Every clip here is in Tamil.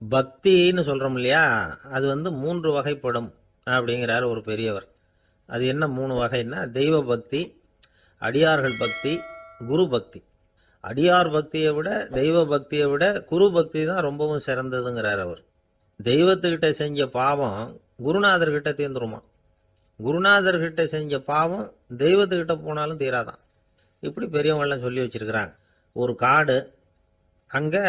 பக்தின்னு சொல்றோம் இல்லையா, அது வந்து 3 வகைப்படும் அப்படிங்கிறார் ஒரு பெரியவர். அது என்ன 3 வகைன்னா, தெய்வ பக்தி, அடியார்கள் பக்தி, குரு பக்தி. அடியார் பக்தியை விட, தெய்வ பக்தியை விட குரு பக்தி தான் ரொம்பவும் சிறந்ததுங்கிறார் அவர். தெய்வத்துக்கிட்ட செஞ்ச பாவம் குருநாதர்கிட்ட தீர்ந்துருமா, குருநாதர்கிட்ட செஞ்ச பாவம் தெய்வத்துக்கிட்ட போனாலும் தீராதான். இப்படி பெரியவங்களாம் சொல்லி வச்சிருக்கிறாங்க. ஒரு காடு, அங்கே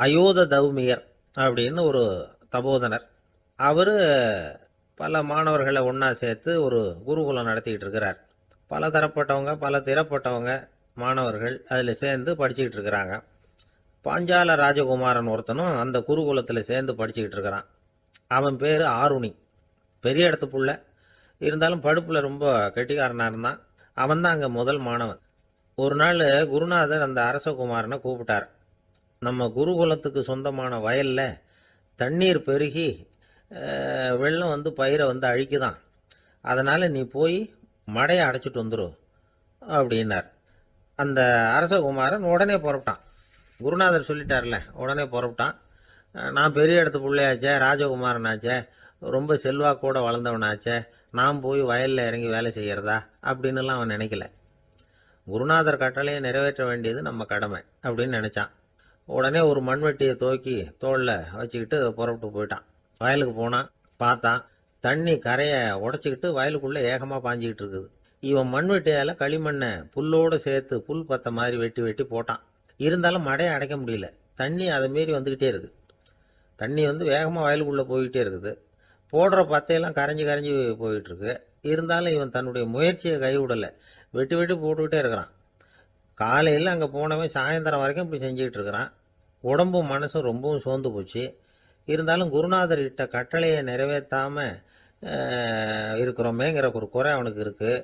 அயோத தௌமியர் அப்படின்னு ஒரு தபோதனர், அவர் பல மாணவர்களை ஒன்றா சேர்த்து ஒரு குருகுலம் நடத்திக்கிட்டு இருக்கிறார். பல தரப்பட்டவங்க, பல திறப்பட்டவங்க மாணவர்கள் அதில் சேர்ந்து படிச்சுக்கிட்டு இருக்கிறாங்க. பாஞ்சால ராஜகுமாரன் ஒருத்தனும் அந்த குருகுலத்தில் சேர்ந்து படிச்சுக்கிட்டு இருக்கிறான். அவன் பேர் ஆருணி. பெரிய இடத்து புள்ள, இருந்தாலும் படுப்பில் ரொம்ப கெட்டிக்காரனாக இருந்தான். அவன் தான் அங்கே முதல் மாணவன். ஒரு நாள் குருநாதர் அந்த அரசகுமாரனை கூப்பிட்டார். நம்ம குருகுலத்துக்கு சொந்தமான வயலில் தண்ணீர் பெருகி வெள்ளம் வந்து பயிரை வந்து அழிக்குதான், அதனால் நீ போய் மடையை அடைச்சிட்டு வந்துடும் அப்படின்னார். அந்த அரசகுமாரன் உடனே புறப்பட்டான். குருநாதர் சொல்லிட்டார்ல, உடனே புறப்பட்டான். நான் பெரிய இடத்து பிள்ளையாச்சே, ராஜகுமாரனாச்சே, ரொம்ப செல்வாக்கூட வளர்ந்தவனாச்சே, நான் போய் வயலில் இறங்கி வேலை செய்கிறதா அப்படின்னுலாம் அவன் நினைக்கல. குருநாதர் கட்டளையை நிறைவேற்ற வேண்டியது நம்ம கடமை அப்படின்னு நினச்சான். உடனே ஒரு மண்வெட்டியை தூக்கி தோளில் வச்சுக்கிட்டு புறப்பட்டு போயிட்டான். வயலுக்கு போனான். பார்த்தான், தண்ணி கரையை உடச்சிக்கிட்டு வயலுக்குள்ளே ஏகமாக பாஞ்சிக்கிட்டு இருக்குது. இவன் மண்வெட்டியால் களிமண்ணை புல்லோடு சேர்த்து புல் பத்த மாதிரி வெட்டி வெட்டி போட்டான். இருந்தாலும் மடையை அடைக்க முடியல. தண்ணி அதை மீறி வந்துக்கிட்டே இருக்குது. தண்ணி வந்து வேகமாக வயலுக்குள்ளே போய்கிட்டே இருக்குது. போடுற பத்தையெல்லாம் கரைஞ்சி கரைஞ்சி போயிட்டுருக்கு. இருந்தாலும் இவன் தன்னுடைய முயற்சியை கைவிடலை. வெட்டி வெட்டி போட்டுக்கிட்டே இருக்கிறான். காலையில் அங்கே போனவன் சாயந்தரம் வரைக்கும் இப்படி செஞ்சுக்கிட்டு இருக்கிறான். உடம்பும் மனசும் ரொம்பவும் சோர்ந்து போச்சு. இருந்தாலும் குருநாதர் இட்ட கட்டளையை நிறைவேற்றாமல் இருக்கிறோமேங்கிற ஒரு குறை அவனுக்கு இருக்குது.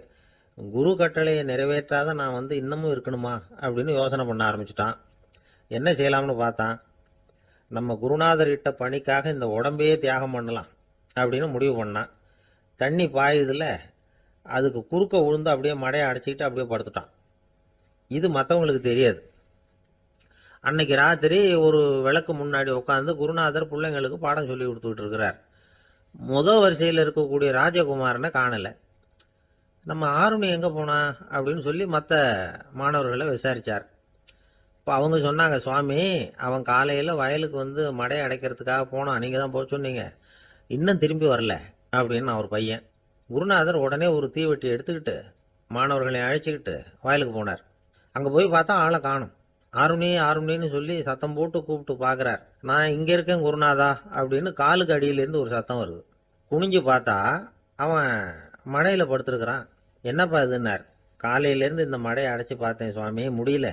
குரு கட்டளையை நிறைவேற்றாத நான் வந்து இன்னமும் இருக்கணுமா அப்படின்னு யோசனை பண்ண ஆரம்பிச்சிட்டான். என்ன செய்யலாம்னு பார்த்தான். நம்ம குருநாதர் இட்ட பணிக்காக இந்த உடம்பையே தியாகம் பண்ணலாம் அப்படின்னு முடிவு பண்ணான். தண்ணி பாயுதில் அதுக்கு குறுக்க விழுந்து அப்படியே மடையை அடைச்சிக்கிட்டு அப்படியே படுத்துட்டான். இது மற்றவங்களுக்கு தெரியாது. அன்னைக்கு ராத்திரி ஒரு விளக்கு முன்னாடி உட்காந்து குருநாதர் பிள்ளைங்களுக்கு பாடம் சொல்லி கொடுத்துக்கிட்டு இருக்கிறார். முதல் வரிசையில் இருக்கக்கூடிய ராஜகுமாரனை காணலை. நம்ம ஆருணி எங்கே போனா அப்படின்னு சொல்லி மற்ற மாணவர்களை விசாரித்தார். இப்போ அவங்க சொன்னாங்க, சுவாமி, அவன் காலையில் வயலுக்கு வந்து மடையை அடைக்கிறதுக்காக போனான், நீங்கள் தான் போக சொன்னீங்க, இன்னும் திரும்பி வரல அப்படின்னு அவர் பையன். குருநாதர் உடனே ஒரு தீவெட்டி எடுத்துக்கிட்டு மாணவர்களை அழைச்சிக்கிட்டு வயலுக்கு போனார். அங்கே போய் பார்த்தா ஆளை காணும். ஆருணி ஆருணின்னு சொல்லி சத்தம் போட்டு கூப்பிட்டு பார்க்குறார். நான் இங்கே இருக்கேன் குருநாதா அப்படின்னு காலுக்கு அடியிலேருந்து ஒரு சத்தம் வருது. குனிஞ்சு பார்த்தா அவன் மடையில் படுத்துருக்கிறான். என்னப்பா இதுன்னார். காலையிலேருந்து இந்த மடையை அடைச்சி பார்த்தேன் சுவாமி, முடியல,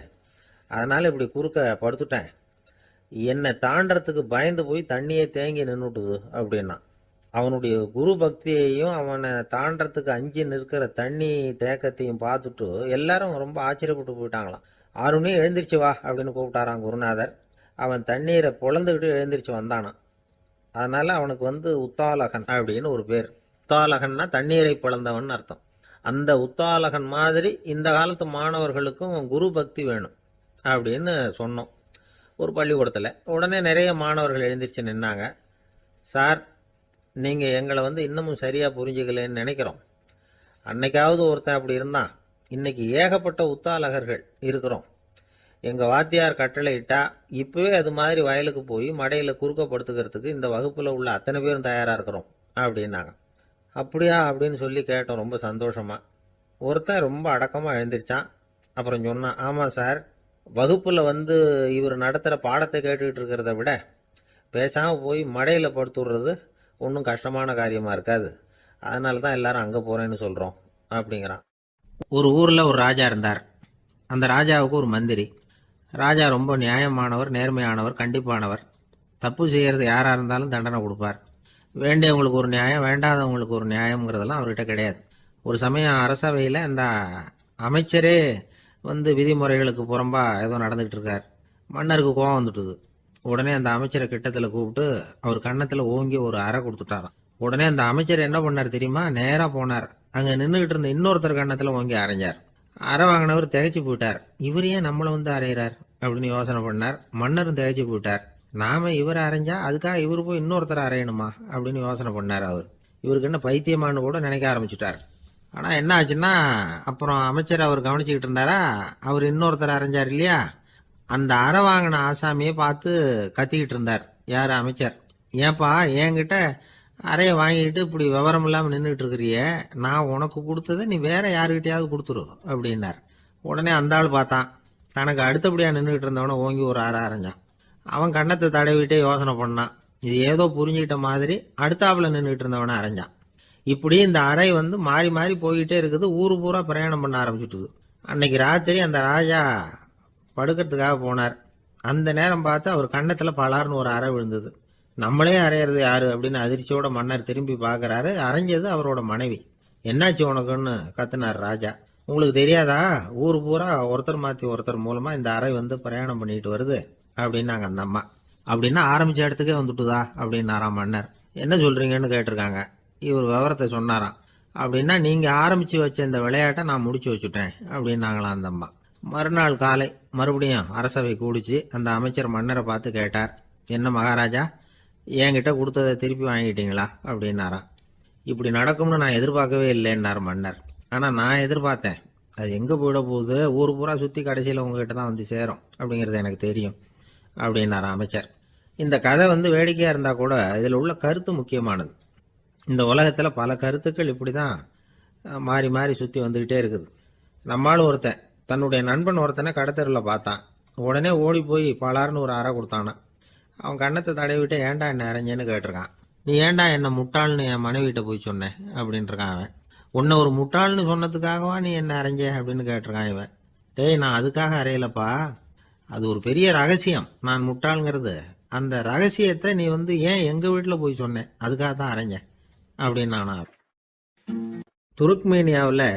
அதனால் இப்படி குறுக்க படுத்துட்டேன். என்னை தாண்டறதுக்கு பயந்து போய் தண்ணியை தேங்கி நின்றுட்டுது அப்படின்னா. அவனுடைய குரு பக்தியையும் அவனை தாண்டறதுக்கு அஞ்சு நிற்கிற தண்ணி தேக்கத்தையும் பார்த்துட்டு எல்லாரும் ரொம்ப ஆச்சரியப்பட்டு போயிட்டாங்களாம். ஆருணி எழுந்திரிச்சு வா அப்படின்னு கூப்பிட்டாரான் குருநாதர். அவன் தண்ணீரை பொழந்துக்கிட்டு எழுந்திரிச்சு வந்தானான். அதனால அவனுக்கு வந்து உத்தாலகன் அப்படின்னு ஒரு பேர். உத்தாலகன்னா தண்ணீரை பிளந்தவன் அர்த்தம். அந்த உத்தாலகன் மாதிரி இந்த காலத்து மாணவர்களுக்கும் குரு பக்தி வேணும் அப்படின்னு சொன்னோம் ஒரு பள்ளிக்கூடத்தில். உடனே நிறைய மாணவர்கள் எழுந்திரிச்சு நின்னாங்க. சார், நீங்கள் எங்களை வந்து இன்னமும் சரியாக புரிஞ்சுக்கலன்னு நினைக்கிறோம். அன்னைக்காவது ஒருத்தன் அப்படி இருந்தான், இன்னைக்கு ஏகப்பட்ட உத்தாலகர்கள் இருக்கிறோம். எங்கள் வாத்தியார் கட்டளை இட்டா இப்போவே அது மாதிரி வயலுக்கு போய் மடையில் குறுக்கப்படுத்துக்கிறதுக்கு இந்த வகுப்பில் உள்ள அத்தனை பேரும் தயாராக இருக்கிறோம் அப்படின்னாங்க. அப்படியா அப்படின்னு சொல்லி கேட்டோம் ரொம்ப சந்தோஷமாக. ஒருத்தன் ரொம்ப அடக்கமாக எழுந்திரிச்சான். அப்புறம் சொன்னான், ஆமாம் சார், வகுப்பில் வந்து இவர் நடத்துகிற பாடத்தை கேட்டுக்கிட்டு இருக்கிறத விட பேசாமல் போய் மடையில் படுத்துடுறது ஒன்றும் கஷ்டமான காரியமாக இருக்காது, அதனால தான் எல்லாரும் அங்கே போகிறேன்னு சொல்கிறோம் அப்படிங்கிறான். ஒரு ஊரில் ஒரு ராஜா இருந்தார். அந்த ராஜாவுக்கு ஒரு மந்திரி. ராஜா ரொம்ப நியாயமானவர், நேர்மையானவர், கண்டிப்பானவர். தப்பு செய்கிறது யாராக இருந்தாலும் தண்டனை கொடுப்பார். வேண்டியவங்களுக்கு ஒரு நியாயம், வேண்டாதவங்களுக்கு ஒரு நியாயங்கிறதெல்லாம் அவர்கிட்ட கிடையாது. ஒரு சமயம் அரசவையில் அந்த அமைச்சரே வந்து விதிமுறைகளுக்கு புறம்பா ஏதோ நடந்துகிட்டு இருக்கார். மன்னருக்கு கோபம் வந்துட்டுது. உடனே அந்த அமைச்சரை கிட்டத்தில் கூப்பிட்டு அவர் கன்னத்தில் ஓங்கி ஒரு அறை கொடுத்துட்டாராம். உடனே அந்த அமைச்சர் என்ன பண்ணார் தெரியுமா, நேராக போனார். அங்கே நின்றுகிட்டு இருந்த இன்னொருத்தர் கன்னத்தில் ஓங்கி அரைஞ்சார். அரை வாங்கினவர் திகைச்சு போயிட்டார். இவர் ஏன் நம்மளை வந்து அரைகிறார் அப்படின்னு யோசனை பண்ணார். மன்னரும் திகைச்சு போயிட்டார். நாம இவரை அரைஞ்சா அதுக்காக இவர் போய் இன்னொருத்தரை அரையணுமா அப்படின்னு யோசனை பண்ணார் அவர். இவருக்கு என்ன பைத்தியமானு கூட நினைக்க ஆரம்பிச்சுட்டார். ஆனால் என்ன ஆச்சுன்னா, அப்புறம் அமைச்சர் அவர் கவனிச்சுக்கிட்டு இருந்தாரா, அவர் இன்னொருத்தர் அரைஞ்சார் இல்லையா, அந்த அறை வாங்கின ஆசாமியை பார்த்து கத்திக்கிட்டு இருந்தார் யார் அமைச்சர். ஏன்பா என்கிட்ட அறைய வாங்கிட்டு இப்படி விவரம் இல்லாமல் நின்றுட்டு இருக்கிறிய, நான் உனக்கு கொடுத்ததை நீ வேற யாருக்கிட்டையாவது கொடுத்துரு அப்படின்னார். உடனே அந்த ஆள் பார்த்தான், தனக்கு அடுத்தபடியாக நின்றுட்டு இருந்தவனை ஓங்கி ஒரு அறை அரைஞ்சான். அவன் கண்ணத்தை தடவிட்டே யோசனை பண்ணான். இது ஏதோ புரிஞ்சுக்கிட்ட மாதிரி அடுத்தாப்புல நின்றுட்டு இருந்தவனை அரைஞ்சான். இப்படி இந்த அறை மாறி மாறி போய்கிட்டே இருக்குது. ஊரு பூரா பிரயாணம் பண்ண ஆரம்பிச்சுட்டுது. அன்னைக்கு ராத்திரி அந்த ராஜா படுக்கிறதுக்காக போனார். அந்த நேரம் பார்த்து அவர் கண்ணத்தில் பலார்னு ஒரு அறை விழுந்தது. நம்மளே அரையிறது யாரு அப்படின்னு அதிர்ச்சியோட மன்னர் திரும்பி பார்க்கறாரு. அரைஞ்சது அவரோட மனைவி. என்னாச்சு உனக்குன்னு கத்துனார் ராஜா. உங்களுக்கு தெரியாதா, ஊர் பூரா ஒருத்தர் மாற்றி ஒருத்தர் மூலமா இந்த அறை பிரயாணம் பண்ணிட்டு வருது அப்படின்னாங்க அந்த அம்மா. அப்படின்னா ஆரம்பிச்ச இடத்துக்கே வந்துட்டுதா அப்படின்னாராம் மன்னர். என்ன சொல்றீங்கன்னு கேட்டிருக்காங்க. இவர் விவரத்தை சொன்னாராம். அப்படின்னா நீங்க ஆரம்பிச்சு வச்ச இந்த விளையாட்டை நான் முடிச்சு வச்சுட்டேன் அப்படின்னாங்களாம் அந்த அம்மா. மறுநாள் காலை மறுபடியும் அரசவை கூடிச்சு அந்த அமைச்சர் மன்னரை பார்த்து கேட்டார், என்ன மகாராஜா, என்கிட்ட கொடுத்ததை திருப்பி வாங்கிட்டீங்களா அப்படின்னாராம். இப்படி நடக்கும்னு நான் எதிர்பார்க்கவே இல்லைன்னார் மன்னர். ஆனால் நான் எதிர்பார்த்தேன். அது எங்கே போயிட போகுது, ஊர் பூரா சுற்றி கடைசியில் உங்ககிட்ட தான் வந்து சேரும் அப்படிங்கிறது எனக்கு தெரியும் அப்படின்னார் அமைச்சர். இந்த கதை வேடிக்கையாக இருந்தால் கூட இதில் உள்ள கருத்து முக்கியமானது. இந்த உலகத்தில் பல கருத்துக்கள் இப்படி தான் மாறி மாறி சுற்றி வந்துக்கிட்டே இருக்குது. நம்மளும் ஒருத்தன் தன்னுடைய நண்பன் ஒருத்தனை கடத்தெருவில் பார்த்தான். உடனே ஓடி போய் பலார்னு ஒரு அறை கொடுத்தானான். அவன் கண்ணத்தை தடவிட்டு ஏன்டா என்ன அரைஞ்சேன்னு கேட்டிருக்கான். நீ ஏன்டா என்ன முட்டாள்னு என் மனைவிட்ட போய் சொன்னேன் அப்படின்ட்டுருக்கான் அவன். உன்னை ஒரு முட்டாள்னு சொன்னதுக்காகவா நீ என்ன அரைஞ்ச அப்படின்னு கேட்டிருக்கான் இவன். டேய், நான் அதுக்காக அறையலப்பா, அது ஒரு பெரிய ரகசியம் நான் முட்டாளுங்கிறது. அந்த ரகசியத்தை நீ ஏன் எங்கள் வீட்டில் போய் சொன்னேன், அதுக்காக தான் அரைஞ்சேன் அப்படின்னு நானா. துருக்மேனியாவில்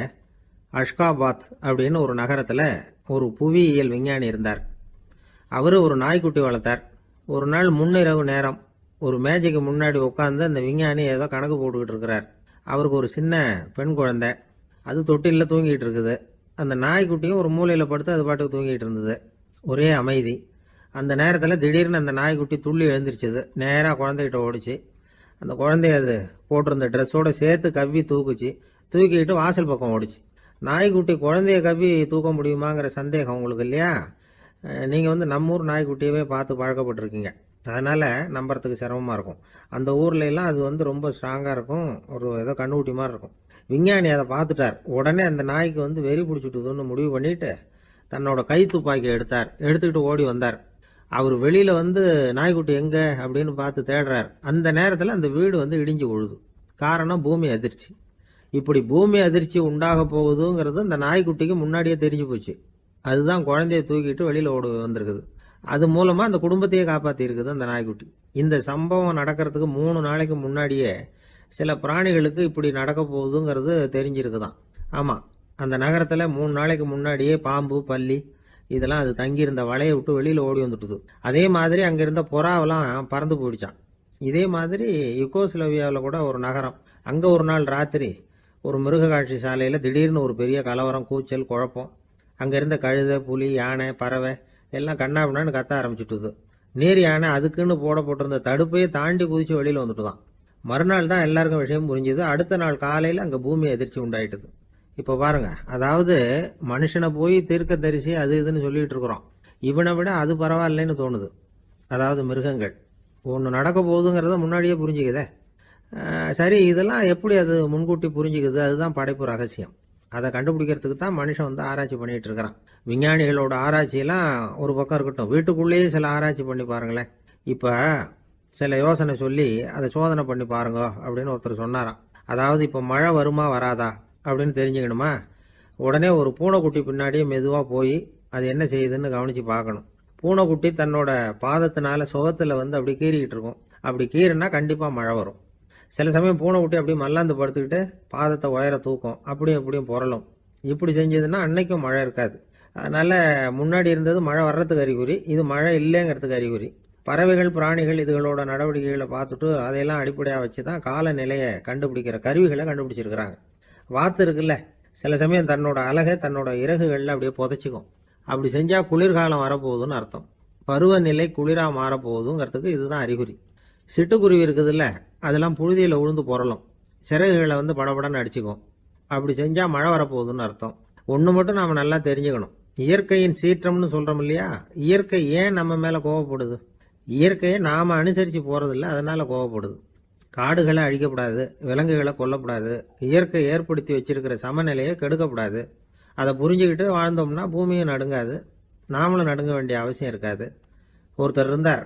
அஷ்காபாத் அப்படின்னு ஒரு நகரத்தில் ஒரு புவியியல் விஞ்ஞானி இருந்தார். அவர் ஒரு நாய்க்குட்டி வளர்த்தார். ஒரு நாள் முன்னிரவு நேரம் ஒரு மேஜைக்கு முன்னாடி உட்காந்து அந்த விஞ்ஞானி ஏதோ கணக்கு போட்டுக்கிட்டு இருக்கிறார். அவருக்கு ஒரு சின்ன பெண் குழந்தை, அது தொட்டிலில் தூங்கிட்டு இருக்குது. அந்த நாய்க்குட்டியும் ஒரு மூலையில் படுத்து அது பாட்டுக்கு தூங்கிட்டு இருந்தது. ஒரே அமைதி. அந்த நேரத்தில் திடீர்னு அந்த நாய்க்குட்டி துள்ளி எழுந்திரிச்சது. நேராக குழந்தைகிட்ட ஓடிச்சு. அந்த குழந்தைய அது போட்டிருந்த ட்ரெஸ்ஸோடு சேர்த்து கவ்வி தூக்குச்சு. தூக்கிட்டு வாசல் பக்கம் ஓடிச்சு. நாய்க்குட்டி குழந்தைய கவ்வி தூக்க முடியுமாங்கிற சந்தேகம் உங்களுக்கு இல்லையா? நீங்கள் நம்ம ஊர் நாய்க்குட்டியவே பார்த்து பழக்கப்பட்டிருக்கீங்க, அதனால் நம்புறதுக்கு சிரமமாக இருக்கும். அந்த ஊர்ல எல்லாம் அது ரொம்ப ஸ்ட்ராங்காக இருக்கும், ஒரு ஏதோ கண்ணுக்குட்டி மாதிரி இருக்கும். விஞ்ஞானி அதை பார்த்துட்டார். உடனே அந்த நாய்க்கு வெறி பிடிச்சிட்டுதுன்னு முடிவு பண்ணிட்டு தன்னோட கை துப்பாக்கி எடுத்துக்கிட்டு ஓடி வந்தார். அவர் வெளியில் நாய்க்குட்டி எங்கே அப்படின்னு பார்த்து தேடுறார். அந்த நேரத்தில் அந்த வீடு இடிஞ்சு விழுது. காரணம் பூமி அதிர்ச்சி. இப்படி பூமி அதிர்ச்சி உண்டாக போகுதுங்கிறது அந்த நாய்க்குட்டிக்கு முன்னாடியே தெரிஞ்சு போச்சு. அதுதான் குழந்தைய தூக்கிட்டு வெளியில் ஓடி வந்திருக்குது. அது மூலமாக அந்த குடும்பத்தையே காப்பாற்றி இருக்குது அந்த நாய்க்குட்டி. இந்த சம்பவம் நடக்கிறதுக்கு 3 நாளைக்கு முன்னாடியே சில பிராணிகளுக்கு இப்படி நடக்க போகுதுங்கிறது தெரிஞ்சிருக்குதான். ஆமாம், அந்த நகரத்தில் 3 நாளைக்கு முன்னாடியே பாம்பு, பல்லி இதெல்லாம் அது தங்கியிருந்த வலையை விட்டு வெளியில் ஓடி வந்துட்டுது. அதே மாதிரி அங்கே இருந்த புறாவெல்லாம் பறந்து போயிடுச்சான். இதே மாதிரி யுகோஸ்லோவியாவில் கூட ஒரு நகரம், அங்கே ஒரு நாள் ராத்திரி ஒரு மிருக காட்சி சாலையில் திடீர்னு ஒரு பெரிய கலவரம், கூச்சல், குழப்பம். அங்கே இருந்த கழுதை, புலி, யானை, பறவை எல்லாம் கண்ணாபின்னான்னு கத்த ஆரம்பிச்சுட்டுது. நீர் யானை அதுக்குன்னு போடப்பட்டிருந்த தடுப்பையே தாண்டி குதிச்சு வெளியில் வந்துட்டுதான். மறுநாள் தான் எல்லாருக்கும் விஷயம் புரிஞ்சுது. அடுத்த நாள் காலையில் அங்கே பூமி அதிர்ச்சி உண்டாயிட்டுது. இப்போ பாருங்க, அதாவது மனுஷனை போய் தீர்க்க தரிசி அது இதுன்னு சொல்லிட்டு இருக்கிறோம். இவனை விட அது பரவாயில்லைன்னு தோணுது. அதாவது மிருகங்கள் ஒன்று நடக்க போகுதுங்கிறத முன்னாடியே புரிஞ்சுக்குதே. சரி, இதெல்லாம் எப்படி அது முன்கூட்டி புரிஞ்சுக்குது? அதுதான் படைப்பு ரகசியம். அதை கண்டுபிடிக்கிறதுக்கு தான் மனுஷன் ஆராய்ச்சி பண்ணிட்டு இருக்கிறான். விஞ்ஞானிகளோட ஆராய்ச்சியெல்லாம் ஒரு பக்கம் இருக்கட்டும், வீட்டுக்குள்ளேயே சில ஆராய்ச்சி பண்ணி பாருங்களேன். இப்போ சில யோசனை சொல்லி அதை சோதனை பண்ணி பாருங்க அப்படின்னு ஒருத்தர் சொன்னாராம். அதாவது இப்போ மழை வருமா வராதா அப்படின்னு தெரிஞ்சுக்கணுமா, உடனே ஒரு பூனைக்குட்டி பின்னாடியே மெதுவாக போய் அது என்ன செய்யுதுன்னு கவனித்து பார்க்கணும். பூனைக்குட்டி தன்னோட பாதத்தினால சுகத்தில் அப்படி கீறிக்கிட்டு இருக்கும். அப்படி கீறினா கண்டிப்பாக மழை வரும். சில சமயம் பூனைக்குட்டி அப்படியே மல்லாந்து படுத்துக்கிட்டு பாதத்தை உயர தூக்கும், அப்படியும் அப்படியும் புரளும். இப்படி செஞ்சதுன்னா அன்னைக்கும் மழை இருக்காது. அதனால முன்னாடி இருந்தது மழை வர்றதுக்கு அறிகுறி, இது மழை இல்லைங்கிறதுக்கு அறிகுறி. பறவைகள், பிராணிகள் இதுகளோட நடவடிக்கைகளை பார்த்துட்டு அதையெல்லாம் அடிப்படையாக வச்சு தான் காலநிலையை கண்டுபிடிக்கிற கருவிகளை கண்டுபிடிச்சிருக்கிறாங்க. வாத்து இருக்குல்ல, சில சமயம் தன்னோட அழகை தன்னோட இறகுகளில் அப்படியே புதைச்சிக்கும். அப்படி செஞ்சால் குளிர்காலம் வரப்போகுதுன்னு அர்த்தம். பருவநிலை குளிரா மாறப்போகுதுங்கிறதுக்கு இதுதான் அறிகுறி. சிட்டுக்குருவி இருக்குதுல்ல, அதெல்லாம் புழுதியில் உழுந்து புரளும், சிறகுகளை படபடன்னு அடிச்சுக்கும். அப்படி செஞ்சா மழை வரப்போகுதுன்னு அர்த்தம். ஒன்று மட்டும் நாம நல்லா தெரிஞ்சுக்கணும், இயற்கையின் சீற்றம்னு சொல்றோம் இல்லையா, இயற்கை ஏன் நம்ம மேல கோவப்படுது? இயற்கையை நாம அனுசரித்து போறதில்ல, அதனால கோவப்படுது. காடுகளை அழிக்கப்படாது, விலங்குகளை கொல்லப்படாது, இயற்கை ஏற்படுத்தி வச்சிருக்கிற சமநிலையை கெடுக்கப்படாது. அதை புரிஞ்சுக்கிட்டு வாழ்ந்தோம்னா பூமியும் நடுங்காது, நாமளும் நடுங்க வேண்டிய அவசியம் இருக்காது. ஒருத்தர் இருந்தார்,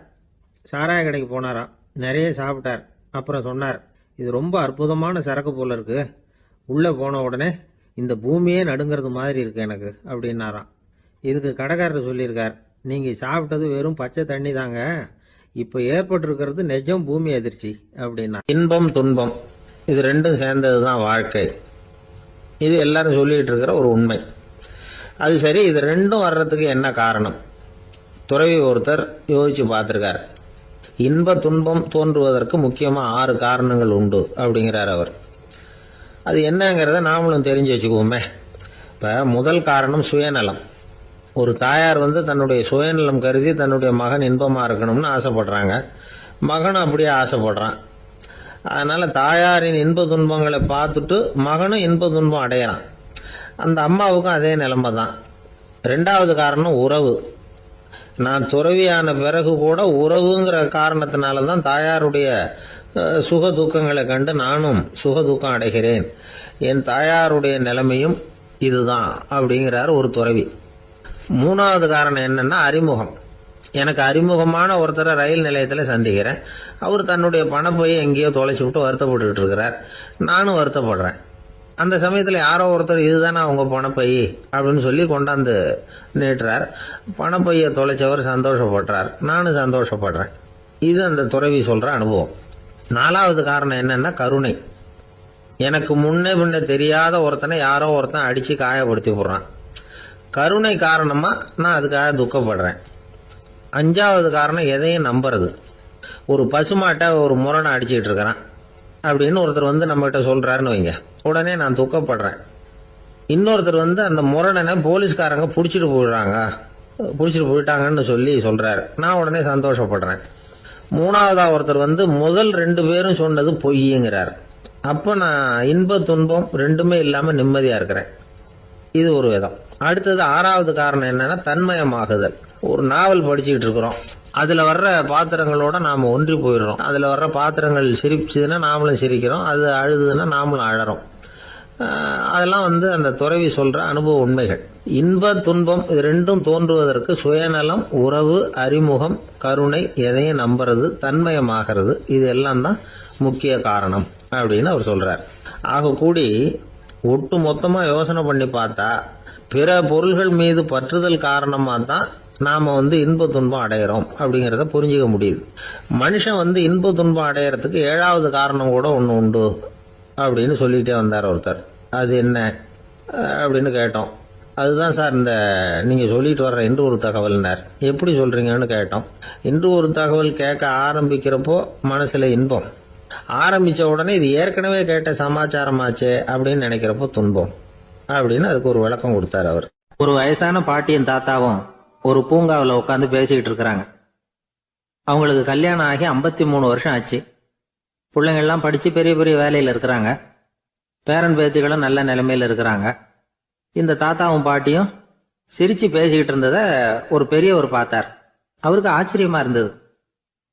சாராய கடைக்கு போனாராம், நிறைய சாப்பிட்டார். அப்புறம் சொன்னார், இது ரொம்ப அற்புதமான சரக்கு போல இருக்கு, உள்ளே போன உடனே இந்த பூமியே நடுங்கிறது மாதிரி இருக்கு எனக்கு அப்படின்னாராம். இதுக்கு கடைக்காரர் சொல்லியிருக்கார், நீங்கள் சாப்பிட்டது வெறும் பச்சை தண்ணி தாங்க, இப்போ ஏற்பட்டிருக்கிறது நிஜம் பூமி அதிர்ச்சி அப்படின்னா. இன்பம் துன்பம் இது ரெண்டும் சேர்ந்தது தான் வாழ்க்கை. இது எல்லாரும் சொல்லிட்டு இருக்கிற ஒரு உண்மை. அது சரி, இது ரெண்டும் வர்றதுக்கு என்ன காரணம்? துறவி ஒருத்தர் யோசிச்சு பார்த்துருக்கார். இன்ப துன்பம் தோன்றுவதற்கு முக்கியமாக 6 காரணங்கள் உண்டு அப்படிங்கிறார் அவர். அது என்னங்கிறத நாமளும் தெரிஞ்சு வச்சுக்குவோமே. இப்போ முதல் காரணம் சுயநலம். ஒரு தாயார் தன்னுடைய சுயநலம் கருதி தன்னுடைய மகன் இன்பமாக இருக்கணும்னு ஆசைப்படுறாங்க. மகனும் அப்படியே ஆசைப்படுறான். அதனால தாயாரின் இன்ப துன்பங்களை பார்த்துட்டு மகனும் இன்ப துன்பம் அடையிறான். அந்த அம்மாவுக்கும் அதே நிலைமை தான். 2வது காரணம் உறவு. நான் துறவியான பிறகு கூட உறவுங்கிற காரணத்தினால தான் தாயாருடைய சுக துக்கங்களை கண்டு நானும் சுக துக்கம் அடைகிறேன். என் தாயாருடைய நிலைமையும் இதுதான் அப்படிங்கிறார் ஒரு துறவி. 3வது காரணம் என்னன்னா அறிமுகம். எனக்கு அறிமுகமான ஒருத்தரை ரயில் நிலையத்தில் சந்திக்கிறேன். அவர் தன்னுடைய பணப்பையை எங்கேயோ தொலைச்சி விட்டு வருத்தப்பட்டு இருக்கிறார். நானும் வருத்தப்படுறேன். அந்த சமயத்தில் யாரோ ஒருத்தர் இதுதானே அவங்க பணப்பை அப்படின்னு சொல்லி கொண்டாந்து நீட்டுறார். பணப்பையை தொலைச்சவர் சந்தோஷப்படுறார், நானும் சந்தோஷப்படுறேன். இது அந்த துறவி சொல்ற அனுபவம். 4வது காரணம் என்னன்னா கருணை. எனக்கு முன்னே தெரியாத ஒருத்தனை யாரோ ஒருத்தன் அடிச்சு காயப்படுத்தி போடுறான். கருணை காரணமா நான் அதுக்காக துக்கப்படுறேன். 5வது காரணம் எதையும் நம்புறது. ஒரு பசுமாட்டை ஒரு முரணை அடிச்சுக்கிட்டு இருக்கிறான் அப்படின்னு ஒருத்தர் நம்மகிட்ட சொல்றாருன்னு வைங்க, உடனே நான் துக்கப்படுறேன். இன்னொருத்தர் அந்த முரணனை போலீஸ்காரங்க பிடிச்சிட்டு போயிட்டாங்கன்னு சொல்லி சொல்றாரு, நான் உடனே சந்தோஷப்படுறேன். 3வதா ஒருத்தர் முதல் 2 பேரும் சொன்னது பொய்யுங்கிறார். அப்போ நான் இன்ப துன்பம் ரெண்டுமே இல்லாம நிம்மதியா இருக்கிறேன். இது ஒரு விதம். அடுத்தது 6வது காரணம் என்னன்னா தன்மயமாகுதல். ஒரு நாவல் படிச்சுக்கிட்டு இருக்கிறோம், அதுல வர்ற பாத்திரங்களோட நாம ஒன்றி போயிடுறோம். அதுல வர்ற பாத்திரங்கள் சிரிச்சுதுன்னா நாமளும் சிரிக்கிறோம், அது அழுதுன்னா நாமளும் அழறோம். அதெல்லாம் அந்த துறவி சொல்ற அனுபவ உண்மைகள். இன்ப துன்பம் இது ரெண்டும் தோன்றுவதற்கு சுயநலம், உறவு, அறிமுகம், கருணை, எதையும் நம்புறது, தன்மயமாகிறது, இது எல்லாம் தான் முக்கிய காரணம் அப்படின்னு அவர் சொல்றார். ஆக கூடி ஒட்டு மொத்தமா யோசனை பண்ணி பார்த்தா பிற பொருள்கள் மீது பற்றுதல் காரணமா தான் நாம இன்ப துன்பம் அடையிறோம் அப்படிங்கிறத புரிஞ்சுக்க முடியுது. மனுஷன் இன்ப துன்பம் அடையறதுக்கு 7வது காரணம் கூட ஒன்று உண்டு அப்படின்னு சொல்லிட்டே வந்தார் ஒருத்தர். அது என்ன அப்படின்னு கேட்டோம். அதுதான் சார் இந்த நீங்க சொல்லிட்டு வர்ற இன்று ஒரு தகவல்னார். எப்படி சொல்றீங்கன்னு கேட்டோம். இன்று ஒரு தகவல் கேட்க ஆரம்பிக்கிறப்போ மனசுல இன்பம், ஆரம்பிச்ச உடனே இது ஏற்கனவே கேட்ட சமாச்சாரமாச்சே அப்படின்னு நினைக்கிறப்போ துன்பம் அப்படின்னு அதுக்கு ஒரு விளக்கம் கொடுத்தார் அவர். ஒரு வயசான பாட்டியின் தாத்தாவும் ஒரு பூங்காவில் உட்காந்து பேசிக்கிட்டு இருக்கிறாங்க. அவங்களுக்கு கல்யாணம் ஆகி 53 வருஷம் ஆச்சு. பிள்ளைங்கள்லாம் படிச்சு பெரிய பெரிய வேலையில் இருக்கிறாங்க. பேரன் பேத்திகளும் நல்ல நிலைமையில இருக்கிறாங்க. இந்த தாத்தாவும் பாட்டியும் சிரிச்சு பேசிக்கிட்டு இருந்ததை ஒரு பெரியவர் பார்த்தார். அவருக்கு ஆச்சரியமா இருந்தது.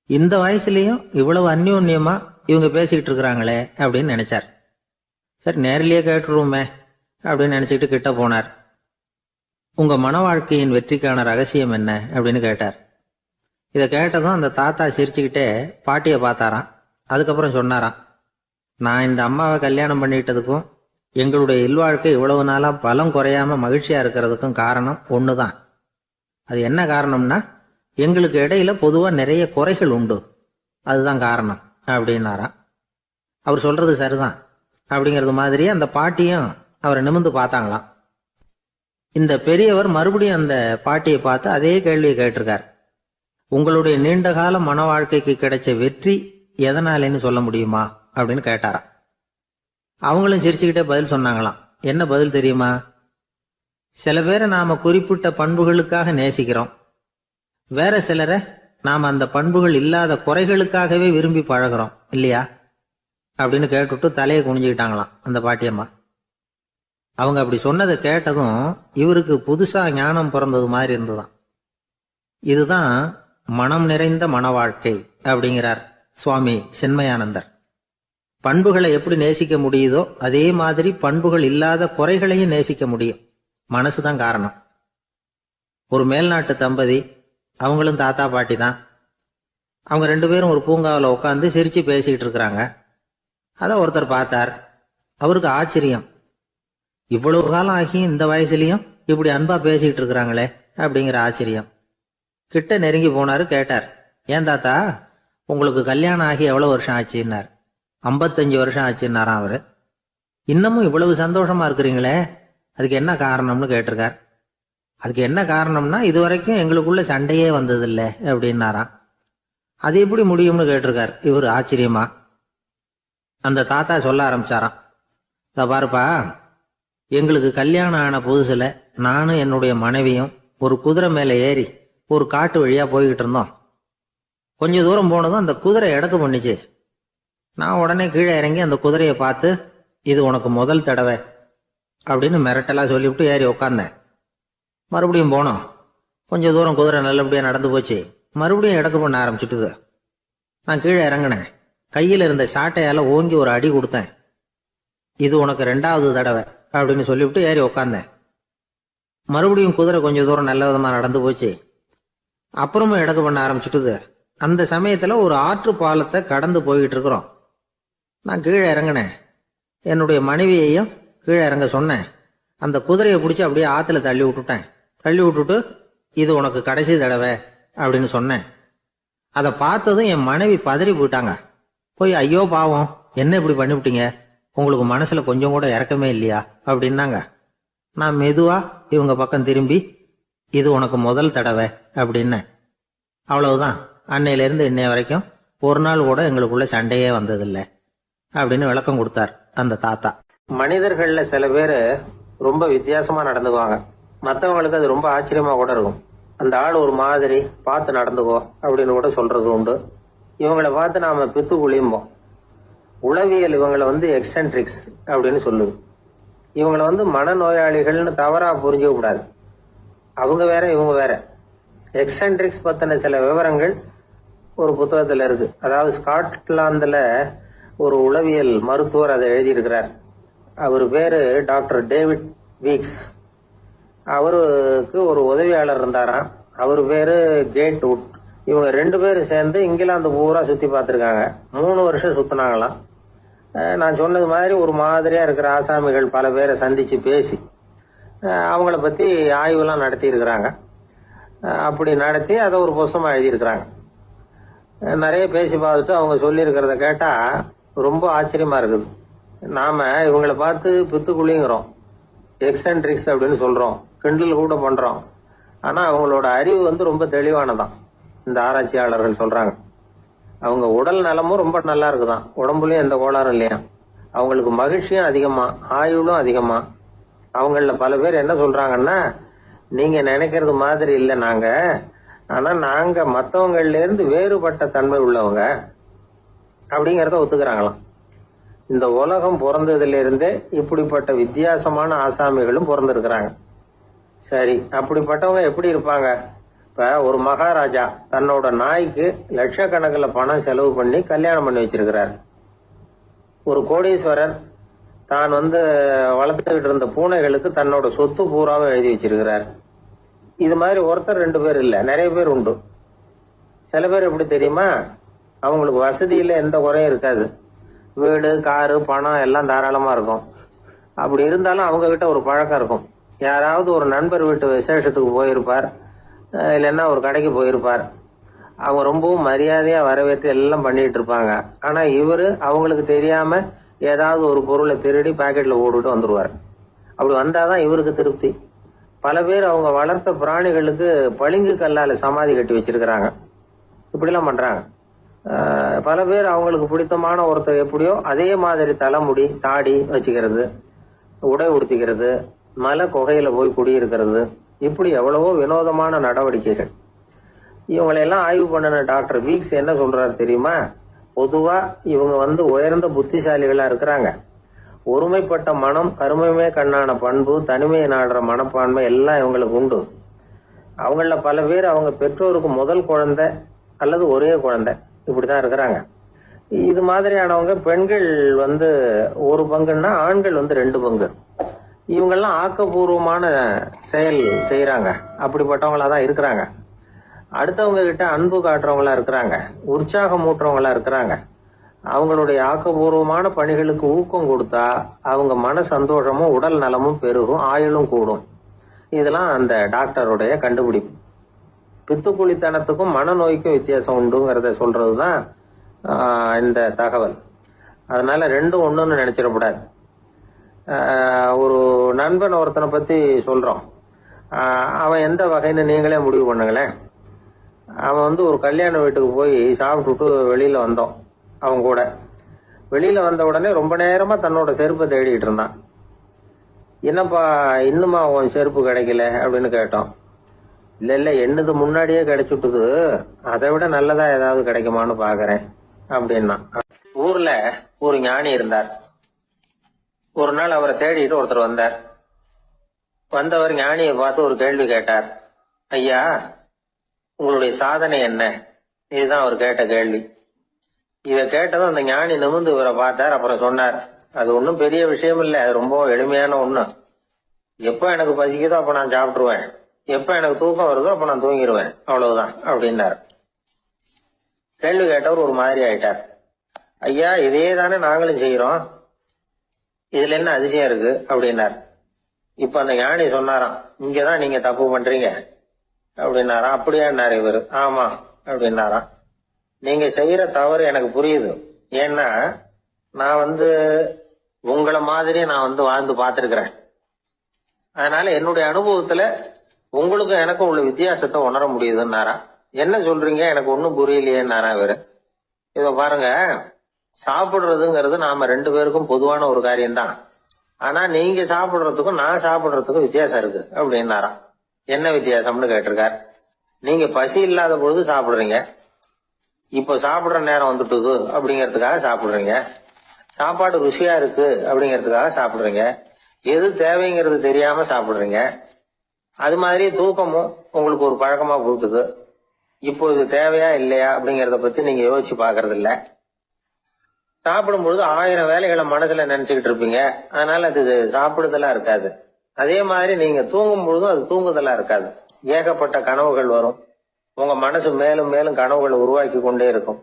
இந்த வயசுலயும் இவ்வளவு அந்யோன்யமா இவங்க பேசிக்கிட்டு இருக்கிறாங்களே அப்படின்னு நினைச்சார். சரி, நேரிலேயே கேட்டுருவோமே அப்படின்னு நினைச்சுக்கிட்டு கிட்ட போனார். உங்க மன வாழ்க்கையின் வெற்றிக்கான ரகசியம் என்ன அப்படின்னு கேட்டார். இதை கேட்டதும் அந்த தாத்தா சிரிச்சுக்கிட்டே பாட்டியை பார்த்தாராம். அதுக்கப்புறம் சொன்னாராம், நான் இந்த அம்மாவை கல்யாணம் பண்ணிட்டதுக்கும் எங்களுடைய இல்வாழ்க்கை இவ்வளவு நாளா பலம் குறையாம மகிழ்ச்சியா இருக்கிறதுக்கும் காரணம் ஒண்ணுதான். அது என்ன காரணம்னா, எங்களுக்கு இடையில பொதுவா நிறைய குறைகள் உண்டு, அதுதான் காரணம் அப்படின்னாராம். அவர் சொல்றது சரிதான் அப்படிங்கிறது மாதிரியே அந்த பாட்டியும் அவரை நிமிர்ந்து பார்த்தாங்களாம். இந்த பெரியவர் மறுபடியும் அந்த பாட்டியை பார்த்து அதே கேள்வியை கேட்டிருக்கார். உங்களுடைய நீண்டகால மன வாழ்க்கைக்கு கிடைச்ச வெற்றி எதனாலேன்னு சொல்ல முடியுமா அப்படின்னு கேட்டாராம். அவங்களும் சிரிச்சுக்கிட்டே பதில் சொன்னாங்களாம். என்ன பதில் தெரியுமா? சில பேரை நாம குறிப்பிட்ட பண்புகளுக்காக நேசிக்கிறோம், வேற சிலரை நாம் அந்த பண்புகள் இல்லாத குறைகளுக்காகவே விரும்பி பழகிறோம் இல்லையா அப்படின்னு கேட்டுட்டு தலையை குனிஞ்சுக்கிட்டாங்களாம் அந்த பாட்டியம்மா. அவங்க அப்படி சொன்னதை கேட்டதும் இவருக்கு புதுசா ஞானம் பிறந்தது மாதிரி இருந்துதான். இதுதான் மனம் நிறைந்த மன வாழ்க்கை அப்படிங்கிறார் சுவாமி சின்மயானந்தர். பண்புகளை எப்படி நேசிக்க முடியுதோ அதே மாதிரி பண்புகள் இல்லாத குறைகளையும் நேசிக்க முடியும். மனசுதான் காரணம். ஒரு மேல்நாட்டு தம்பதி, அவங்களும் தாத்தா பாட்டி தான். அவங்க 2 பேரும் ஒரு பூங்காவில் உட்காந்து சிரிச்சு பேசிக்கிட்டு இருக்கிறாங்க. அதை ஒருத்தர் பார்த்தார். அவருக்கு ஆச்சரியம், இவ்வளவு காலம் ஆகி இந்த வயசுலயும் இப்படி அன்பா பேசிக்கிட்டு இருக்கிறாங்களே அப்படிங்கிற ஆச்சரியம். கிட்ட நெருங்கி போனாரு. கேட்டார், ஏன் தாத்தா உங்களுக்கு கல்யாணம் ஆகி எவ்வளவு வருஷம் ஆச்சுன்னார். 55 வருஷம் ஆச்சுன்னாராம் அவரு. இன்னமும் இவ்வளவு சந்தோஷமா இருக்கிறீங்களே, அதுக்கு என்ன காரணம்னு கேட்டிருக்கார். அதுக்கு என்ன காரணம்னா, இதுவரைக்கும் எங்களுக்குள்ள சண்டையே வந்ததில்லை அப்படின்னாராம். அது எப்படி முடியும்னு கேட்டிருக்கார் இவர் ஆச்சரியமா. அந்த தாத்தா சொல்ல ஆரம்பிச்சாராம், இதை பாருப்பா, எங்களுக்கு கல்யாணம் ஆன புதுசுல நானும் என்னுடைய மனைவியும் ஒரு குதிரை மேலே ஏறி ஒரு காட்டு வழியா போய்கிட்டு இருந்தோம். கொஞ்ச தூரம் போனதும் அந்த குதிரை எடக்கு பண்ணிச்சு. நான் உடனே கீழே இறங்கி அந்த குதிரையை பார்த்து, இது உனக்கு முதல் தடவை அப்படின்னு மிரட்டலா சொல்லிவிட்டு ஏறி உக்காந்தேன். மறுபடியும் போனோம். கொஞ்சம் தூரம் குதிரை நல்லபடியாக நடந்து போச்சு. மறுபடியும் எடக்கு பண்ண ஆரம்பிச்சுட்டுது. நான் கீழே இறங்கினேன். கையில் இருந்த சாட்டையால் ஓங்கி ஒரு அடி கொடுத்தேன். இது உனக்கு 2வது தடவை அப்படின்னு சொல்லிவிட்டு ஏறி உக்காந்தேன். மறுபடியும் குதிரை கொஞ்சம் தூரம் நல்ல விதமாக நடந்து போச்சு. அப்புறமும் எடக்கு பண்ண ஆரம்பிச்சுட்டுது. அந்த சமயத்தில் ஒரு ஆற்று பாலத்தை கடந்து போய்கிட்டு இருக்கிறோம். நான் கீழே இறங்கினேன். என்னுடைய மனைவியையும் கீழே இறங்க சொன்னேன். அந்த குதிரையை பிடிச்சி அப்படியே ஆற்றுல தள்ளி விட்டுட்டேன். தள்ளி விட்டுட்டு, இது உனக்கு கடைசி தடவை அப்படின்னு சொன்னேன். அதை பார்த்ததும் என் மனைவி பதறி போயிட்டாங்க. போய், ஐயோ பாவம், என்ன இப்படி பண்ணிவிட்டீங்க, உங்களுக்கு மனசுல கொஞ்சம் கூட இறக்கமே இல்லையா அப்படின்னாங்க. நான் மெதுவா இவங்க பக்கம் திரும்பி, இது உனக்கு முதல் தடவை அப்படின்னேன். அவ்வளவுதான். அன்னையிலேருந்து இன்னைய வரைக்கும் ஒரு நாள் கூட எங்களுக்குள்ள சண்டையே வந்ததில்லை அப்படின்னு விளக்கம் கொடுத்தார் அந்த தாத்தா. மனிதர்கள்ல சில பேர் ரொம்ப வித்தியாசமா நடந்துக்குவாங்க. மற்றவங்களுக்கு அது ரொம்ப ஆச்சரியமா கூட இருக்கும். அந்த ஆள் ஒரு மாதிரி பார்த்து நடந்துக்கோ அப்படின்னு கூட சொல்றது உண்டு. இவங்களை பார்த்து நாம பித்து குளியும்போம். உளவியல் இவங்களை எக்ஸென்ட்ரிக்ஸ் அப்படின்னு சொல்லுது. இவங்களை மனநோயாளிகள்னு தவறா புரிஞ்சுக்க கூடாது. அவங்க வேற, இவங்க வேற. எக்ஸென்ட்ரிக்ஸ் பத்தின சில விவரங்கள் ஒரு புத்தகத்துல இருக்கு. அதாவது ஸ்காட்லாந்துல ஒரு உளவியல் மருத்துவர் அதை எழுதியிருக்கிறார். அவர் பேரு டாக்டர் டேவிட் வீக்ஸ். அவருக்கு ஒரு உதவியாளர் இருந்தாராம். அவர் பேரு கேட் வுட். இவங்க 2 பேரும் சேர்ந்து இங்கிலாந்து பூரா சுத்தி பார்த்துருக்காங்க. 3 வருஷம் சுத்தினாங்களாம். நான் சொன்னது மாதிரி ஒரு மாதிரியா இருக்கிற ஆசாமிகள் பல பேரை சந்திச்சு பேசி அவங்கள பத்தி ஆய்வுலாம் நடத்தி இருக்கிறாங்க. அப்படி நடத்தி அதை ஒரு புத்தகமா எழுதியிருக்கிறாங்க. நிறைய பேசி பார்த்துட்டு அவங்க சொல்லியிருக்கிறத கேட்டா ரொம்ப ஆச்சரியமா இருக்குது. நாம இவங்களை பார்த்து பித்துக்குழிங்கிறோம், எக்ஸென்ட்ரிக்ஸ் அப்படின்னு சொல்றோம், கிண்டல் கூட பண்றோம். ஆனா அவங்களோட அறிவு ரொம்ப தெளிவானதான். இந்த ஆராய்ச்சியாளர்கள் சொல்றாங்க. அவங்க உடல் நலமும் ரொம்ப நல்லா இருக்குதான். உடம்புலயும் எந்த கோளாறும் இல்லையா. அவங்களுக்கு மகிழ்ச்சியும் அதிகமா, ஆயுளும் அதிகமா. அவங்கள பல பேர் என்ன சொல்றாங்கன்னா, நீங்க நினைக்கிறது மாதிரி இல்லை நாங்க, ஆனா நாங்க மற்றவங்கள்ல இருந்து வேறுபட்ட தன்மை உள்ளவங்க அப்படிங்கிறத ஒத்துக்கிறாங்களாம். இந்த உலகம் பிறந்ததுல இருந்தே இப்படிப்பட்ட வித்தியாசமான ஆசாமிகளும் பிறந்திருக்கிறாங்க. சரி, அப்படிப்பட்டவங்க எப்படி இருப்பாங்க? இப்ப ஒரு மகாராஜா தன்னோட நாய்க்கு லட்சக்கணக்கில் பணம் செலவு பண்ணி கல்யாணம் பண்ணி வச்சிருக்கிறார். ஒரு கோடீஸ்வரர் தான் வளர்த்துக்கிட்டு இருந்த பூனைகளுக்கு தன்னோட சொத்து பூராவும் எழுதி வச்சிருக்கிறார். இது மாதிரி ஒருத்தர் 2 பேர் இல்ல, நிறைய பேர் உண்டு. சில பேர் எப்படி தெரியுமா, அவங்களுக்கு வசதியில எந்த குறையும் இருக்காது. வீடு, காரு, பணம் எல்லாம் தாராளமா இருக்கும். அப்படி இருந்தாலும் அவங்க கிட்ட ஒரு பழக்கம் இருக்கும். யாராவது ஒரு நண்பர் வீட்டு விசேஷத்துக்கு போயிருப்பார், இல்லைன்னா ஒரு கடைக்கு போயிருப்பார். அவங்க ரொம்பவும் மரியாதையா வரவேற்று எல்லாம் பண்ணிட்டு இருப்பாங்க. ஆனா இவரு அவங்களுக்கு தெரியாம ஏதாவது ஒரு பொருளை திருடி பாக்கெட்ல போட்டுட்டு வந்துருவார். அப்படி வந்தாதான் இவருக்கு திருப்தி. பல பேர் அவங்க வளர்த்த பிராணிகளுக்கு பளிங்கு கல்லால சமாதி கட்டி வச்சிருக்கிறாங்க. இப்படிலாம் பண்றாங்க. பல பேர் அவங்களுக்கு பிடித்தமான ஒருத்தர் எப்படியோ அதே மாதிரி தலைமுடி, தாடி வச்சுக்கிறது, உடை உடுத்திக்கிறது, மலை குகையில போய் குடியிருக்கிறது, இப்படி எவ்வளவோ வினோதமான நடவடிக்கைகள். இவங்களையெல்லாம் ஆய்வு பண்ணின டாக்டர் வீக்ஸ் என்ன சொல்றாரு தெரியுமா? பொதுவா இவங்க உயர்ந்த புத்திசாலிகளா இருக்கிறாங்க. ஒருமைப்பட்ட மனம், கருமையுமே கண்ணான பண்பு, தனிமையை நாடுற மனப்பான்மை எல்லாம் இவங்களுக்கு உண்டு. அவங்கள பல பேர் அவங்க பெற்றோருக்கு முதல் குழந்தை அல்லது ஒரே குழந்தை இப்படிதான் இருக்கிறாங்க. இது மாதிரியானவங்க பெண்கள் ஒரு பங்குன்னா ஆண்கள் 2 பங்கு. இவங்கெல்லாம் ஆக்கப்பூர்வமான செயல் செய்யறாங்க. அப்படிப்பட்டவங்களா தான் இருக்கிறாங்க. அடுத்தவங்க கிட்ட அன்பு காட்டுறவங்களா இருக்கிறாங்க. உற்சாகம் ஊட்டுறவங்களா இருக்கிறாங்க. அவங்களுடைய ஆக்கப்பூர்வமான பணிகளுக்கு ஊக்கம் கொடுத்தா அவங்க மன சந்தோஷமும் உடல் நலமும் பெருகும், ஆயுளும் கூடும். இதெல்லாம் அந்த டாக்டருடைய கண்டுபிடிப்பு. பித்துக்குழித்தனத்துக்கும் மனநோய்க்கும் வித்தியாசம் உண்டுங்கிறத சொல்றதுதான் இந்த தகவல். அதனால ரெண்டும் ஒண்ணுன்னு நினைச்சிடக்கூடாது. ஒரு நண்பன் ஒருத்தனை பத்தி சொல்றோம். அவன் எந்த வகைன்னு நீங்களே முடிவு பண்ணுங்களேன். அவன் ஒரு கல்யாண வீட்டுக்கு போய் சாப்பிட்டுட்டு வெளியில வந்தோம். அவன் கூட வெளியில வந்த உடனே ரொம்ப நேரமா தன்னோட செருப்பை தேடிட்டு இருந்தான். என்னப்பா இன்னுமா உன் செருப்பு கிடைக்கல அப்படின்னு கேட்டோம். இல்ல என்னது முன்னாடியே கிடைச்சுட்டுது, அதை விட நல்லதா ஏதாவது கிடைக்குமான்னு பாக்குறேன் அப்படின்னா. ஊர்ல ஒரு ஞானி இருந்தார். ஒரு நாள் அவரை தேடிட்டு ஒருத்தர் வந்தார். வந்தவர் ஞானியை பார்த்து ஒரு கேள்வி கேட்டார். ஐயா, உங்களுடைய சாதனை என்ன? இதுதான் அவர் கேட்ட கேள்வி. இத கேட்டதும் அந்த ஞானி நிமிர்ந்து இவரை பார்த்தார். அப்புறம் சொன்னார், அது ஒன்றும் பெரிய விஷயம் இல்லை, அது ரொம்ப எளிமையான ஒண்ணு. எப்ப எனக்கு பசிக்குதோ அப்ப நான் சாப்பிட்டுருவேன், எப்ப எனக்கு தூக்கம் வருதோ அப்ப நான் தூங்கிடுவேன், அவ்வளவுதான் அப்படின்னாரு. கேள்வி கேட்டவர் ஒரு மாதிரி ஆயிட்டார். ஐயா, இதே தானே நாங்களும் செய்யறோம், இதுல என்ன அதிசயம் இருக்கு அப்படின்னார். இப்ப அந்த ஞானி சொன்னாராம், இங்கதான் நீங்க தப்பு பண்றீங்க அப்படின்னாராம். அப்படியான்னாரு இவரு. ஆமா அப்படின்னாராம். நீங்க செய்யற தவறு எனக்கு புரியுது. ஏன்னா நான் உங்களை மாதிரி நான் வாழ்ந்து பார்த்திருக்கிறேன். அதனால என்னுடைய அனுபவத்துல உங்களுக்கும் எனக்கும் உள்ள வித்தியாசத்தை உணர முடியுதுன்னாரா. என்ன சொல்றீங்க, எனக்கு ஒன்னும் புரியலையேன்னாரா இவரு. இத பாருங்க, சாப்பிடுறதுங்கிறது நாம 2 பேருக்கும் பொதுவான ஒரு காரியம்தான். ஆனா நீங்க சாப்பிடுறதுக்கும் நான் சாப்பிடுறதுக்கும் வித்தியாசம் இருக்கு அப்படின்னாராம். என்ன வித்தியாசம்னு கேட்டிருக்கார். நீங்க பசி இல்லாத பொழுது சாப்பிடுறீங்க, இப்போ சாப்பிடுற நேரம் வந்துட்டுது அப்படிங்கறதுக்காக சாப்பிடுறீங்க. சாப்பாடு ருசியா இருக்கு அப்படிங்கறதுக்காக சாப்பிடுறீங்க. எது தேவைங்கிறது தெரியாம சாப்பிடுறீங்க. அது மாதிரி தூக்கமும் உங்களுக்கு ஒரு பழக்கமா போட்டுது. இப்போ இது தேவையா இல்லையா அப்படிங்கறத பத்தி நீங்க யோசிச்சு பாக்குறது இல்ல. சாப்பிடும் பொழுது 1000 வேலைகளை மனசுல நினைச்சுக்கிட்டு இருப்பீங்க. அதனால அது சாப்பிடுதலா இருக்காது. அதே மாதிரி நீங்க தூங்கும் பொழுதும் அது தூங்குதலா இருக்காது. ஏகப்பட்ட கனவுகள் வரும். உங்க மனசு மேலும் மேலும் கனவுகளை உருவாக்கி கொண்டே இருக்கும்.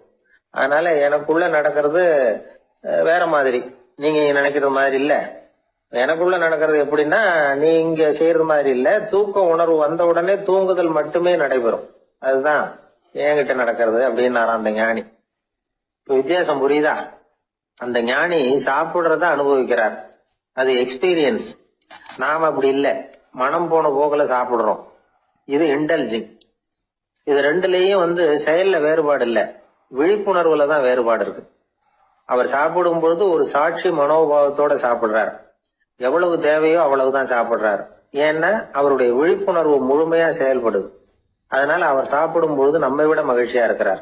அதனால எனக்குள்ள நடக்கிறது வேற மாதிரி, நீங்க நினைக்கிற மாதிரி இல்ல. எனக்குள்ள நடக்கிறது எப்படின்னா, நீங்க செய்யறது மாதிரி இல்ல. தூக்க உணர்வு வந்த உடனே தூங்குதல் மட்டுமே நடைபெறும். அதுதான் என்கிட்ட நடக்கிறது அப்படின்னாராம் அந்த ஞானி. இப்ப வித்தியாசம் புரியுதா? அந்த ஞானி சாப்பிடுறத அனுபவிக்கிறார், அது எக்ஸ்பீரியன்ஸ். நாம அப்படி இல்ல, மனம் போன போக்குல சாப்பிடுறோம். இது இன்டெலிஜிங். இது ரெண்டுலயும் செயல்ல வேறுபாடு இல்ல, விழிப்புணர்வுல தான் வேறுபாடு இருக்கு. அவர் சாப்பிடும் பொழுது ஒரு சாட்சி மனோபாவத்தோட சாப்பிடுறார். எவ்வளவு தேவையோ அவ்வளவுதான் சாப்பிடுறாரு. ஏன்னா அவருடைய விழிப்புணர்வு முழுமையா செயல்படுது. அதனால அவர் சாப்பிடும் பொழுது நம்மை விட மகிழ்ச்சியா இருக்கிறார்.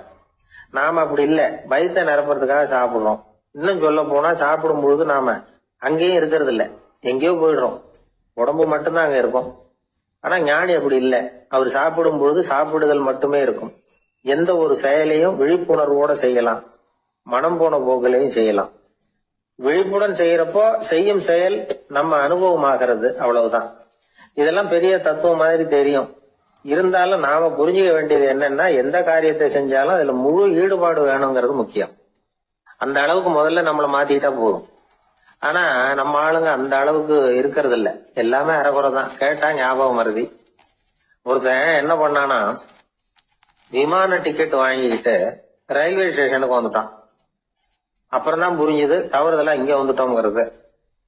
நாம அப்படி இல்ல, வயித்தை நிரப்புறதுக்காக சாப்பிடுறோம். இன்னும் சொல்ல போனா சாப்பிடும் பொழுது நாம அங்கேயும் இருக்கிறது இல்ல, எங்கேயோ போயிடுறோம். உடம்பு மட்டும்தான் அங்க இருக்கும். ஆனா ஞானி அப்படி இல்ல, அவர் சாப்பிடும் பொழுது சாப்பிடுதல் மட்டுமே இருக்கும். எந்த ஒரு செயலையும் விழிப்புணர்வோட செய்யலாம், மனம் போன போக்கிலையும் செய்யலாம். விழிப்புடன் செய்யறப்போ செய்யும் செயல் நம்ம அனுபவமாகிறது, அவ்வளவுதான். இதெல்லாம் பெரிய தத்துவம் மாதிரி தெரியும். இருந்தாலும் நாம புரிஞ்சுக்க வேண்டியது என்னன்னா, எந்த காரியத்தை செஞ்சாலும் அதுல முழு ஈடுபாடு வேணுங்கிறது முக்கியம். அந்த அளவுக்கு முதல்ல நம்மளை மாத்திக்கிட்டா போதும். ஆனா நம்ம ஆளுங்க அந்த அளவுக்கு இருக்கிறது இல்ல, எல்லாமே அரைகுறை தான். கேட்டா ஞாபகம் மருதி. ஒருத்தன் என்ன பண்ணானா, விமான டிக்கெட் வாங்கிக்கிட்டு ரயில்வே ஸ்டேஷனுக்கு வந்துட்டான். அப்புறம் தான் புரிஞ்சுது தவறுதெல்லாம் இங்க வந்துட்டோம்ங்கிறது.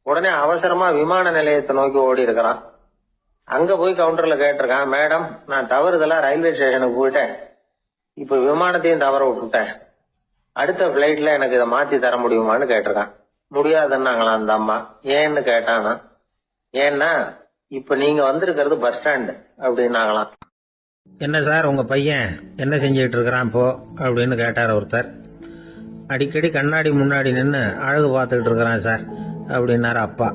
உடனே அவசரமா விமான நிலையத்தை நோக்கி ஓடி இருக்கிறான். அங்க போய் கவுண்டர்ல கேட்டிருக்கான், மேடம் நான் தவறுதலா ரயில்வே ஸ்டேஷனுக்கு போயிட்டேன், இப்ப விமானத்தையும் தவற விட்டுட்டேன், அடுத்த பிளைட்ல எனக்கு இதை மாத்தி தர முடியுமான்னு கேட்டிருக்கான். முடியாதுன்னாங்களாம் அந்த அம்மா. ஏன்னு கேட்டானா, ஏன்னா இப்ப நீங்க வந்திருக்கிறது பஸ் ஸ்டாண்டு அப்படின்னாங்களாம். என்ன சார் உங்க பையன் என்ன செஞ்சுட்டு இருக்கிறான் இப்போ அப்படின்னு கேட்டார் ஒருத்தர். அடிக்கடி கண்ணாடி முன்னாடி நின்று அழகு பார்த்துக்கிட்டு இருக்கிறான் சார் அப்படின்னாரு அப்பா.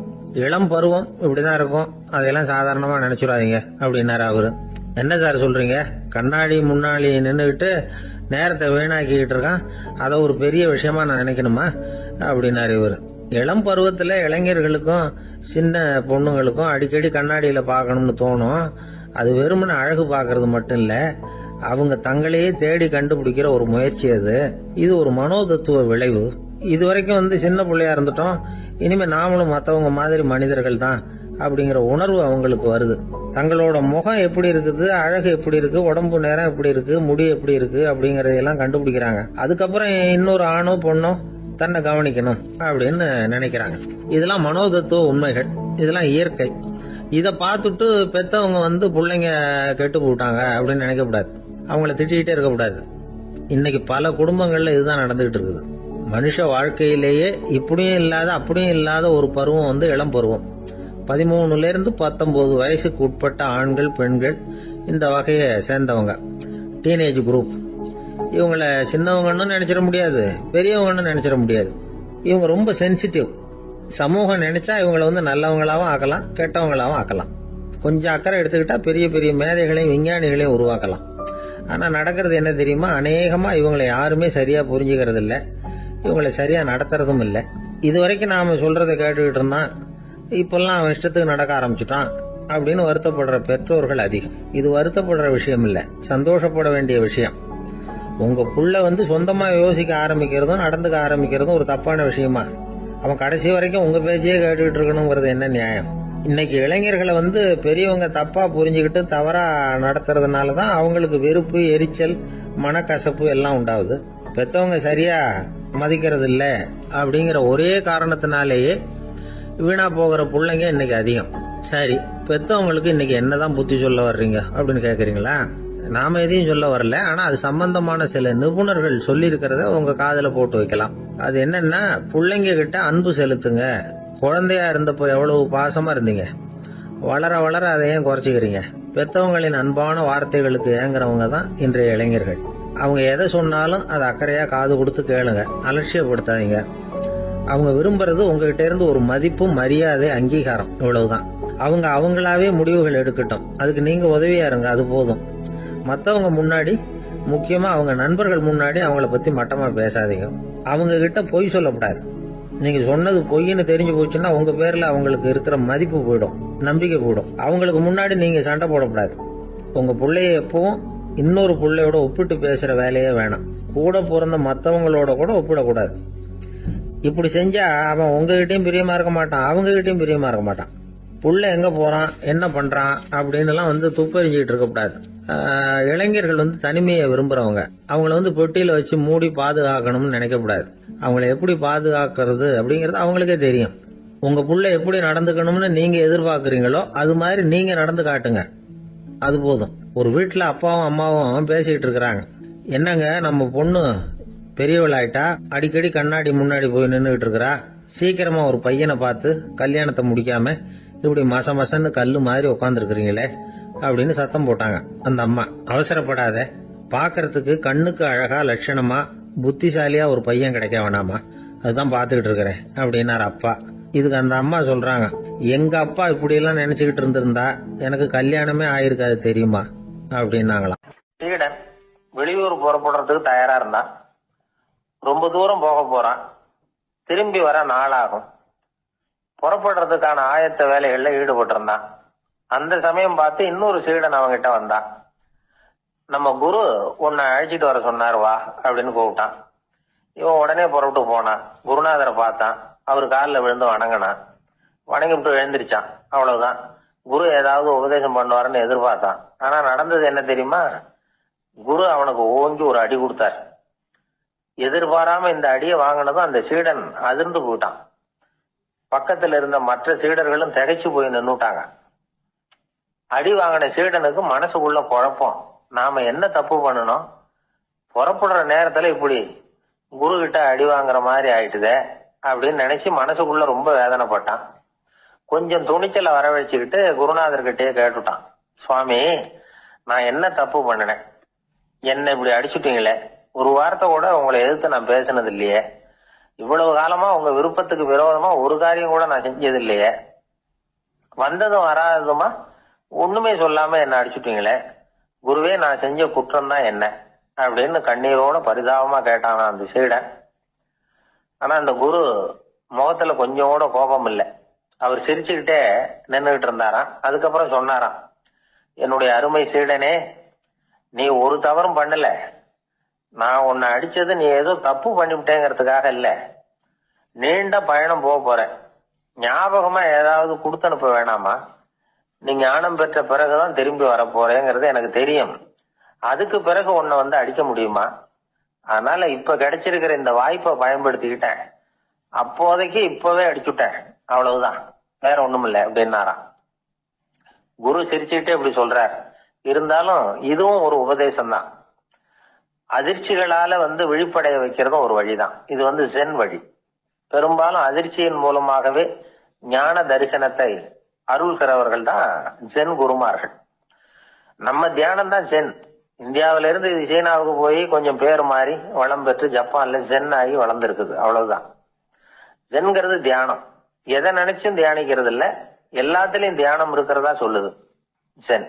இளம் பருவம் இப்படிதான் இருக்கும், அதையெல்லாம் சாதாரணமா நினைச்சுடாதீங்க அப்படின்னாரு அவரு. என்ன சார் சொல்றீங்க, கண்ணாடி முன்னாடி நின்றுக்கிட்டு நேரத்தை வீணாக்கிக்கிட்டு இருக்கான், அதை ஒரு பெரிய விஷயமா நான் நினைக்கணுமா அப்படின்னாரு இவர். இளம் பருவத்துல இளைஞர்களுக்கும் சின்ன பொண்ணுங்களுக்கும் அடிக்கடி கண்ணாடியில பார்க்கணும்னு தோணும். அது வெறுமனே அழகு பார்க்கறது மட்டும் இல்ல, அவங்க தங்களையே தேடி கண்டுபிடிக்கிற ஒரு முயற்சி அது. இது ஒரு மனோதத்துவ விளைவு. இது வரைக்கும் சின்ன பிள்ளையா இருந்துட்டோம், இனிமே நாமளும் மற்றவங்க மாதிரி மனிதர்கள் தான் அப்படிங்கிற உணர்வு அவங்களுக்கு வருது. தங்களோட முகம் எப்படி இருக்குது, அழகு எப்படி இருக்கு, உடம்பு நேரம் எப்படி இருக்கு, முடி எப்படி இருக்கு அப்படிங்கறதெல்லாம் கண்டுபிடிக்கிறாங்க. அதுக்கப்புறம் இன்னொரு ஆணோ பொண்ணோ தன்னை கவனிக்கணும் அப்படின்னு நினைக்கிறாங்க. இதெல்லாம் மனோதத்துவ உண்மைகள், இதெல்லாம் இயற்கை. இதை பார்த்துட்டு பெத்தவங்க பிள்ளைங்க கெட்டு போட்டாங்க அப்படின்னு நினைக்கக்கூடாது, அவங்கள திட்டிகிட்டே இருக்கக்கூடாது. இன்னைக்கு பல குடும்பங்கள்ல இதுதான் நடந்துகிட்டு இருக்குது. மனுஷ வாழ்க்கையிலேயே இப்படியும் இல்லாத அப்படியும் இல்லாத ஒரு பருவம் இளம் பருவம். 13 to 19 வயசுக்கு உட்பட்ட ஆண்கள் பெண்கள் இந்த வகையை சேர்ந்தவங்க, டீனேஜ் குரூப். இவங்கள சின்னவங்கன்னு நினைச்சிட முடியாது, பெரியவங்கன்னு நினைச்சிட முடியாது. இவங்க ரொம்ப சென்சிட்டிவ். சமூகம் நினைச்சா இவங்களை நல்லவங்களாவும் ஆக்கலாம், கெட்டவங்களாவும் ஆக்கலாம். கொஞ்சம் அக்கறை எடுத்துக்கிட்டா பெரிய பெரிய மேதைகளையும் விஞ்ஞானிகளையும் உருவாக்கலாம். ஆனா நடக்கிறது என்ன தெரியுமா, அநேகமா இவங்களை யாருமே சரியா புரிஞ்சுக்கிறது இல்ல, இவங்களை சரியா நடத்துறதும் இல்லை. இது வரைக்கும் நாம சொல்றதை கேட்டுக்கிட்டு இருந்தான், இப்பெல்லாம் அவன் இஷ்டத்துக்கு நடக்க ஆரம்பிச்சுட்டான் அப்படின்னு வருத்தப்படுற பெற்றோர்கள் அதிகம். இது வருத்தப்படுற விஷயம் இல்ல, சந்தோஷப்பட வேண்டிய விஷயம். உங்க புள்ள சொந்தமா யோசிக்க ஆரம்பிக்கிறதும் நடந்துக்க ஆரம்பிக்கிறதும் ஒரு தப்பான விஷயமா? அவன் கடைசி வரைக்கும் உங்க பேச்சையே கேட்டுக்கிட்டு இருக்கணுங்கிறது என்ன நியாயம்? இன்னைக்கு இளைஞர்களை பெரியவங்க தப்பா புரிஞ்சுக்கிட்டு தவறா நடத்துறதுனாலதான் அவங்களுக்கு வெறுப்பு, எரிச்சல், மனக்கசப்பு எல்லாம் உண்டாகுது. பெத்தவங்க சரியா மதிக்கிறது இல்ல அப்படிங்கிற ஒரே காரணத்தினாலேயே வீணா போகிற பிள்ளைங்க இன்னைக்கு அதிகம். சரி, பெத்தவங்களுக்கு இன்னைக்கு என்னதான் புத்தி சொல்ல வர்றீங்க அப்படின்னு கேக்குறீங்களா? நாம எதையும் சொல்ல வரல, ஆனா அது சம்பந்தமான சில நிபுணர்கள் சொல்லி இருக்கிறத உங்க காதுல போட்டு வைக்கலாம். அது என்னன்னா, பிள்ளைங்க கிட்ட அன்பு செலுத்துங்க. குழந்தையா இருந்தப்போ எவ்வளவு பாசமா இருந்தீங்க, வளர வளர அதை ஏன் குறைச்சிக்கிறீங்க? பெத்தவங்களின் அன்பான வார்த்தைகளுக்கு ஏங்குறவங்க தான் இன்றைய இளைஞர்கள். அவங்க எதை சொன்னாலும் அதை அக்கறையா காது கொடுத்து கேளுங்க, அலட்சியப்படுத்தாதீங்க. அவங்க விரும்புறது உங்ககிட்ட இருந்து ஒரு மதிப்பு, மரியாதை, அங்கீகாரம், இவ்வளவுதான். அவங்க அவங்களாவே முடிவுகள் எடுக்கட்டும், அதுக்கு நீங்க உதவியா இருங்க, அது போதும். மத்தவங்க முன்னாடி, முக்கியமா அவங்க நண்பர்கள் முன்னாடி அவங்கள பத்தி மட்டமா பேசாதீங்க. அவங்க கிட்ட பொய் சொல்லக்கூடாது. நீங்க சொன்னது பொய்ன்னு தெரிஞ்சு போச்சுன்னா உங்க பேர்ல அவங்களுக்கு இருக்கிற மதிப்பு போயிடும், நம்பிக்கை போயிடும். அவங்களுக்கு முன்னாடி நீங்க சண்டை போடக்கூடாது. உங்க பிள்ளைய எப்பவும் இன்னொரு பிள்ளையோட ஒப்பிட்டு பேசுற வேலையே வேணாம். கூட பிறந்த மத்தவங்களோட கூட ஒப்பிடக்கூடாது. இப்படி செஞ்சா அவன் உங்ககிட்டயும் பிரியமா இருக்க மாட்டான், அவங்க கிட்டயும் பிரியமா இருக்க மாட்டான். புள்ள எங்க போறான், என்ன பண்றான் அப்படின்னு எல்லாம் துப்பறிஞ்சிட்டு இருக்கக்கூடாது. இளைஞர்கள் தனிமையை விரும்புறவங்க. அவங்கள பெட்டியில வச்சு மூடி பாதுகாக்கணும்னு நினைக்கக்கூடாது. அவங்கள எப்படி பாதுகாக்கிறது அப்படிங்கறது அவங்களுக்கே தெரியும். உங்க புள்ள எப்படி நடந்துக்கணும்னு நீங்க எதிர்பார்க்கறீங்களோ அது மாதிரி நீங்க நடந்து காட்டுங்க, அது போதும். ஒரு வீட்டுல அப்பாவும் அம்மாவும் பேசிக்கிட்டு இருக்கிறாங்க. என்னங்க, நம்ம பொண்ணு பெரியவளாயிட்டா, அடிக்கடி கண்ணாடி முன்னாடி போய் நின்றுகிட்டு இருக்கிறா, சீக்கிரமா ஒரு பையனை பார்த்து கல்யாணத்தை முடிக்காம இப்படி மசன்னு கல்லு மாதிரி உட்காந்துருக்கிறீங்களே அப்படின்னு சத்தம் போட்டாங்க அந்த அம்மா. அவசரப்படாத, பாக்கிறதுக்கு கண்ணுக்கு அழகா லட்சணமா புத்திசாலியா ஒரு பையன் கிடைக்க வேணாமா, அதுதான் பாத்துக்கிட்டு இருக்கிறேன் அப்படின்னாரு அப்பா. இதுக்கு அந்த அம்மா சொல்றாங்க, எங்க அப்பா இப்படி எல்லாம் நினைச்சுக்கிட்டு இருந்திருந்தா எனக்கு கல்யாணமே ஆயிருக்காது தெரியுமா அப்படின்னாங்களாம். சீடன் வெளியூர் புறப்படுறதுக்கு தயாரா இருந்தான். ரொம்ப தூரம் போக போறான், திரும்பி வர நாளாகும். புறப்படுறதுக்கான ஆயத்த வேலைகள்ல ஈடுபட்டு இருந்தான். அந்த சமயம் பார்த்து இன்னொரு சீடன் அவங்கிட்ட வந்தான். நம்ம குரு உன்னை அழைச்சிட்டு வர சொன்னார், வா அப்படின்னு கூப்பிட்டான். இவன் உடனே புறப்பட்டு போனான். குருநாதரை பார்த்தான், அவர் காலில் விழுந்து வணங்கினான். வணங்கிவிட்டு எழுந்திரிச்சான். அவ்வளவுதான். குரு ஏதாவது உபதேசம் பண்ணுவாருன்னு எதிர்பார்த்தான். ஆனா நடந்தது என்ன தெரியுமா? குரு அவனுக்கு ஓங்கி ஒரு அடி கொடுத்தார். எதிர்பாராம இந்த அடியை வாங்கினதும் அந்த சீடன் அதிர்ந்து போயிட்டான். பக்கத்துல இருந்த மற்ற சீடர்களும் திகைச்சு போய் நின்னுட்டாங்க. அடி வாங்கின சீடனுக்கு மனசுக்குள்ள குழப்பம், நாம என்ன தப்பு பண்ணணும், புறப்படுற நேரத்துல இப்படி குரு கிட்ட அடி வாங்குற மாதிரி ஆயிட்டுதே அப்படின்னு நினைச்சு மனசுக்குள்ள ரொம்ப வேதனைப்பட்டான். கொஞ்சம் துணிச்சலை வரவழைச்சுக்கிட்டு குருநாதர்கிட்டயே கேட்டுட்டான், சுவாமி, நான் என்ன தப்பு பண்ணினேன்? என்ன இப்படி அடிச்சுட்டீங்களே, ஒரு வார்த்தை கூட உங்களை எதிர்த்து நான் பேசினது இல்லையே, இவ்வளவு காலமா உங்க விருப்பத்துக்கு விரோதமா ஒரு காரியம் கூட நான் செஞ்சது இல்லையே, வந்ததும் வராததுமா ஒண்ணுமே சொல்லாம என்ன அடிச்சுட்டீங்களே, குருவே நான் செஞ்ச குற்றம் தான் என்ன அப்படின்னு கண்ணீரோட பரிதாபமா கேட்டானா அந்த சீடன். ஆனா அந்த குரு முகத்துல கொஞ்சம் கூட கோபம் இல்லை. அவர் சிரிச்சுக்கிட்டே நின்றுகிட்டு இருந்தாராம். அதுக்கப்புறம் சொன்னாராம், என்னுடைய அருமை சீடனே, நீ ஒரு தவறும் பண்ணல. நான் உன்னை அடிச்சது நீ ஏதோ தப்பு பண்ணிவிட்டேங்கிறதுக்காக இல்ல. நீண்ட பயணம் போக போறேன், ஞாபகமா ஏதாவது கொடுத்து அனுப்ப வேணாமா? நீ ஞானம் பெற்ற பிறகுதான் திரும்பி வர போறேங்கிறது எனக்கு தெரியும். அதுக்கு பிறகு உன்னை வந்து அடிக்க முடியுமா? அதனால இப்ப கிடைச்சிருக்கிற இந்த வாய்ப்பை பயன்படுத்திக்கிட்டேன். அப்போதைக்கு இப்பவே அடிச்சுட்டேன், அவ்வளவுதான், வேற ஒண்ணும் இல்லை அப்படின்னாராம். குரு சிரிச்சுக்கிட்டே இப்படி சொல்றார். இருந்தாலும் இதுவும் ஒரு உபதேசம் தான். அதிர்ச்சிகளால வந்து விழிப்படைய வைக்கிறதும் ஒரு வழிதான். இது வந்து ஜென் வழி. பெரும்பாலும் அதிர்ச்சியின் மூலமாகவே ஞான தரிசனத்தை அருள்கிறவர்கள் தான் ஜென் குருமார்கள். நம்ம தியானம் தான் ஜென். இந்தியாவில இருந்து இது சீனாவுக்கு போய் கொஞ்சம் பேர் மாறி வளம் பெற்று ஜப்பான்ல ஜென் ஆகி வளர்ந்துருக்குது, அவ்வளவுதான். ஜென்கிறது தியானம். எதை நினைச்சும் தியானிக்கிறது இல்ல, எல்லாத்துலயும் தியானம் இருக்கிறதா சொல்லுது ஜென்.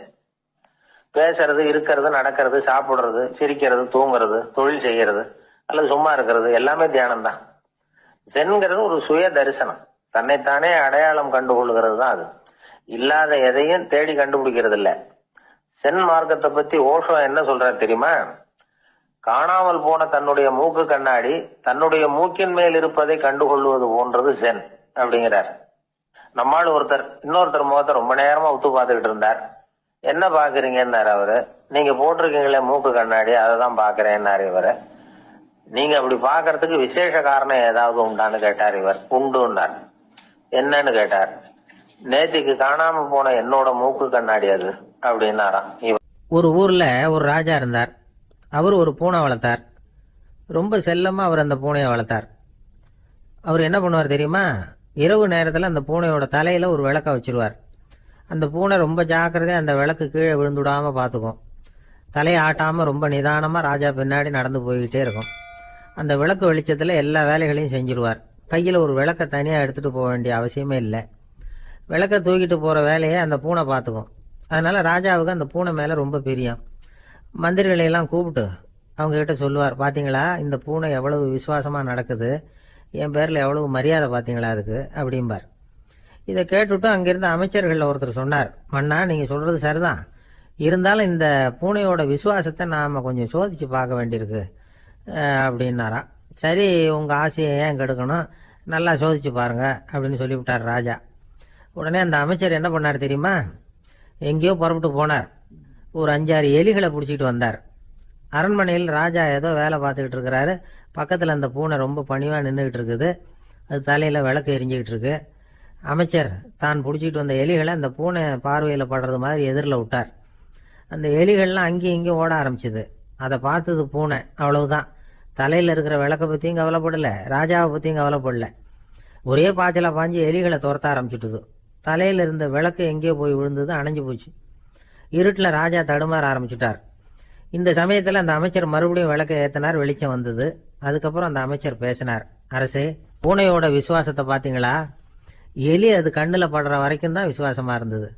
பேசுறது, இருக்கிறது, நடக்கிறது, சாப்பிடுறது, சிரிக்கிறது, தூங்குறது, தொழில் செய்யறது அல்லது சும்மா இருக்கிறது எல்லாமே தியானம் தான். ஜென்கிறது ஒரு சுய தரிசனம், தன்னைத்தானே அடையாளம் கண்டுகொள்கிறது தான் அது. இல்லாத எதையும் தேடி கண்டுபிடிக்கிறது இல்ல. சென் மார்க்கத்தை பத்தி ஓஷோ என்ன சொல்றாரு தெரியுமா? காணாமல் போன தன்னுடைய மூக்கு கண்ணாடி தன்னுடைய மூக்கின் மேல் இருப்பதை கண்டுகொள்வது போன்றது சென் அப்படிங்கிறார். நம்மால் ஒருத்தர் இன்னொருத்தர் முகத்தை ரொம்ப நேரமா உத்து பார்த்துக்கிட்டு இருந்தார். என்ன பாக்குறீங்கன்னாரு அவரு. நீங்க போட்டிருக்கீங்களே மூக்கு கண்ணாடி, அதை தான் பாக்குறேன்னாரு இவரு. நீங்க அப்படி பாக்குறதுக்கு விசேஷ காரணம் ஏதாவது உண்டான்னு கேட்டார் இவர். உண்டுன்னார். என்னன்னு கேட்டார். நேத்திக்கு காணாம போன என்னோட மூக்கு கண்ணாடி அது அப்படின்னாராம் இவர். ஒரு ஊர்ல ஒரு ராஜா இருந்தார். அவர் ஒரு பூனை வளர்த்தார். ரொம்ப செல்லமா அவர் அந்த பூனையை வளர்த்தார். அவர் என்ன பண்ணுவார் தெரியுமா? இரவு நேரத்தில் அந்த பூனையோட தலையில ஒரு விளக்க வச்சிருவார். அந்த பூனை ரொம்ப ஜாக்கிரதையா அந்த விளக்கு கீழே விழுந்துடாம பார்த்துக்கும். தலையை ஆட்டாம ரொம்ப நிதானமா ராஜா பின்னாடி நடந்து போய்கிட்டே இருக்கும். அந்த விளக்கு வெளிச்சத்துல எல்லா வேலைகளையும் செஞ்சிருவார். கையில ஒரு விளக்க தனியா எடுத்துட்டு போக வேண்டிய அவசியமே இல்லை. விளக்க தூக்கிட்டு போற வேலையை அந்த பூனை பார்த்துக்கும். அதனால ராஜாவுக்கு அந்த பூனை மேல ரொம்ப பிரியம். மந்திரிகளை எல்லாம் கூப்பிட்டு அவங்க கிட்ட சொல்லுவார், பாத்தீங்களா இந்த பூனை எவ்வளவு விசுவாசமா நடக்குது, என் பேர்ல எவ்வளவு மரியாதை பாத்தீங்களா அதுக்கு அப்படிம்பார். இதை கேட்டுவிட்டு அங்கிருந்த அமைச்சர்கள் ஒருத்தர் சொன்னார், மன்னா நீங்க சொல்றது சரிதான், இருந்தாலும் இந்த பூனையோட விசுவாசத்தை நாம கொஞ்சம் சோதிச்சு பார்க்க வேண்டியிருக்கு அப்படின்னாராம். சரி, உங்க ஆசையை ஏன் கெடுக்கணும், நல்லா சோதிச்சு பாருங்க அப்படின்னு சொல்லிவிட்டார் ராஜா. உடனே அந்த அமைச்சர் என்ன பண்ணார் தெரியுமா? எங்கேயோ புறப்பட்டு போனார். ஒரு 5-6 எலிகளை பிடிச்சிட்டு வந்தார். அரண்மனையில் ராஜா ஏதோ வேலை பார்த்துக்கிட்டு இருக்கிறாரு. பக்கத்தில் அந்த பூனை ரொம்ப பணிவாக நின்றுக்கிட்டு இருக்குது. அது தலையில் விளக்கு எரிஞ்சிக்கிட்டு இருக்கு. அமைச்சர் தான் பிடிச்சிட்டு வந்த எலிகளை அந்த பூனை பார்வையில் படுறது மாதிரி எதிரில் விட்டார். அந்த எலிகள்லாம் அங்கேயும் இங்கேயும் ஓட ஆரம்பிச்சுது. அதை பார்த்தது பூனை, அவ்வளவுதான். தலையில் இருக்கிற விளக்கை பற்றியும் கவலைப்படலை, ராஜாவை பற்றியும் கவலைப்படல. ஒரே பாய்ச்சலாக பாஞ்சு எலிகளை துரத்த ஆரம்பிச்சுட்டுது. தலையில் இருந்த விளக்கு எங்கேயோ போய் விழுந்தது, அணைஞ்சு போச்சு. இருட்டில் ராஜா தடுமாற ஆரம்பிச்சுட்டார். இந்த சமயத்தில் அந்த அமைச்சர் மறுபடியும் விளக்கை ஏற்றினார். வெளிச்சம் வந்தது. அதுக்கப்புறம் அந்த அமைச்சர் பேசினார். அரசே, பூனையோட விசுவாசத்தை பார்த்தீங்களா? எலி அது கண்ணில் படுற வரைக்கும் தான் விசுவாசமா இருந்தது.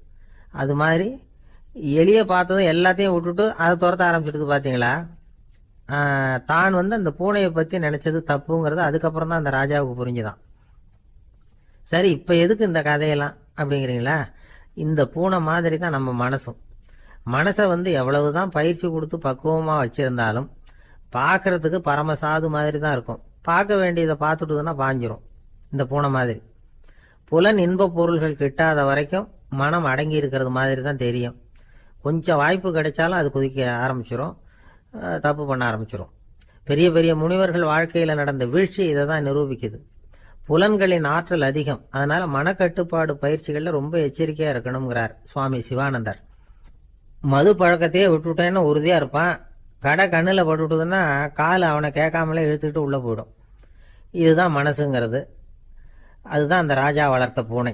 அது மாதிரி எலியை பார்த்ததும் எல்லாத்தையும் விட்டுட்டு அதை துரத்த ஆரம்பிச்சுட்டு பார்த்தீங்களா? தான் அந்த பூனையை பற்றி நினைச்சது தப்புங்கிறது அதுக்கப்புறம் தான் அந்த ராஜாவுக்கு புரிஞ்சுதான். சரி, இப்போ எதுக்கு இந்த கதையெல்லாம் அப்படிங்கிறீங்களா? இந்த பூனை மாதிரி தான் நம்ம மனசும். மனசை எவ்வளவுதான் பயிற்சி கொடுத்து பக்குவமாக வச்சிருந்தாலும் பார்க்கறதுக்கு பரமசாது மாதிரி தான் இருக்கும். பார்க்க வேண்டியதை பார்த்துட்டுதுன்னா பாஞ்சிரும். இந்த பூனை மாதிரி புலன் இன்ப பொருள்கள் கிட்டாத வரைக்கும் மனம் அடங்கி இருக்கிறது மாதிரி தான் தெரியும். கொஞ்சம் வாய்ப்பு கிடைச்சாலும் அது குதிக்க ஆரம்பிச்சிரும், தப்பு பண்ண ஆரம்பிச்சிரும். பெரிய பெரிய முனிவர்கள் வாழ்க்கையில் நடந்த வீழ்ச்சி இதை தான் நிரூபிக்குது. புலன்களின் ஆற்றல் அதிகம். அதனால மனக்கட்டுப்பாடு பயிற்சிகள்ல ரொம்ப எச்சரிக்கையா இருக்கணுங்கிறார் சுவாமி சிவானந்தர். மது பழக்கத்தையே விட்டுட்டேன்னு உறுதியா இருப்பான். கடை கண்ணில் பட்டுவிட்டதுன்னா கால் அவனை கேட்காமலே இழுத்துக்கிட்டு உள்ள போயிடும். இதுதான் மனசுங்கிறது. அதுதான் அந்த ராஜா வளர்த்த பூனை.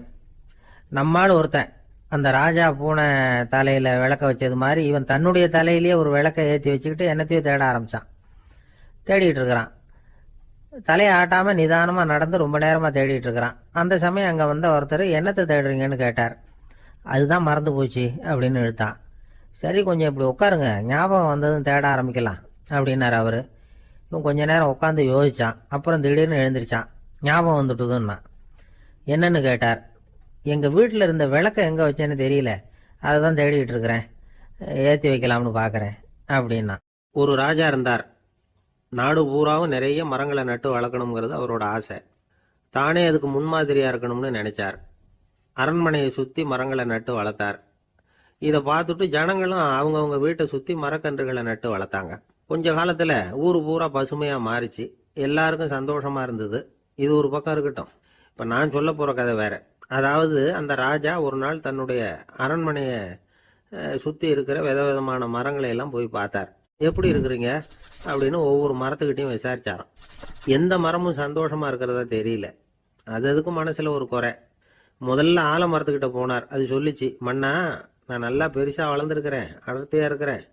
நம்மால் ஒருத்தன் அந்த ராஜா பூனை தலையில விளக்க வச்சது மாதிரி இவன் தன்னுடைய தலையிலேயே ஒரு விளக்க ஏற்றி வச்சுக்கிட்டு என்னத்தையும் தேட ஆரம்பிச்சான். தேடிட்டு இருக்கிறான். தலையை ஆட்டாம நிதானமா நடந்து ரொம்ப நேரமா தேடிட்டு இருக்கிறான். அந்த சமயம் அங்க வந்த ஒருத்தர் என்னத்தை தேடுறீங்கன்னு கேட்டார். அதுதான் மறந்து போச்சு அப்படின்னு இழுத்தான். சரி, கொஞ்சம் இப்படி உட்காருங்க, ஞாபகம் வந்ததும் தேட ஆரம்பிக்கலாம் அப்படின்னாரு அவரு. இவன் கொஞ்ச நேரம் உட்காந்து யோசிச்சான். அப்புறம் திடீர்னு எழுந்திரிச்சான். ஞாபகம் வந்துட்டுதுன்னா. என்னன்னு கேட்டார். எங்க வீட்டில் இருந்த விளக்க எங்க வச்சேன்னு தெரியல, அதை தான் தேடிட்டு இருக்கிறேன், ஏற்றி வைக்கலாம்னு பார்க்குறேன் அப்படின்னா. ஒரு ராஜா இருந்தார். நாடு பூராவும் நிறைய மரங்களை நட்டு வளர்க்கணுங்கிறது அவரோட ஆசை. தானே அதுக்கு முன்மாதிரியா இருக்கணும்னு நினைச்சார். அரண்மனையை சுத்தி மரங்களை நட்டு வளர்த்தார். இதை பார்த்துட்டு ஜனங்களும் அவங்கவுங்க வீட்டை சுத்தி மரக்கன்றுகளை நட்டு வளர்த்தாங்க. கொஞ்ச காலத்துல ஊர் பூரா பசுமையா மாறிச்சு. எல்லாருக்கும் சந்தோஷமா இருந்தது. இது ஒரு பக்கம் இருக்கட்டும். இப்ப நான் சொல்ல போற கதை வேற. அதாவது அந்த ராஜா ஒரு நாள் தன்னுடைய அரண்மனையை சுத்தி இருக்கிற விதவிதமான மரங்களை எல்லாம் போய் பார்த்தார். எப்படி இருக்கிறீங்க அப்படின்னு ஒவ்வொரு மரத்துக்கிட்டையும் விசாரிச்சாராம். எந்த மரமும் சந்தோஷமா இருக்கிறதா தெரியல. அதுக்கும் மனசுல ஒரு குறை. முதல்ல ஆலமரத்துக்கிட்ட போனார். அது சொல்லிச்சு, மண்ணா, நான் நல்லா பெருசா வளர்ந்துருக்கிறேன், அடர்த்தியா இருக்கிறேன்,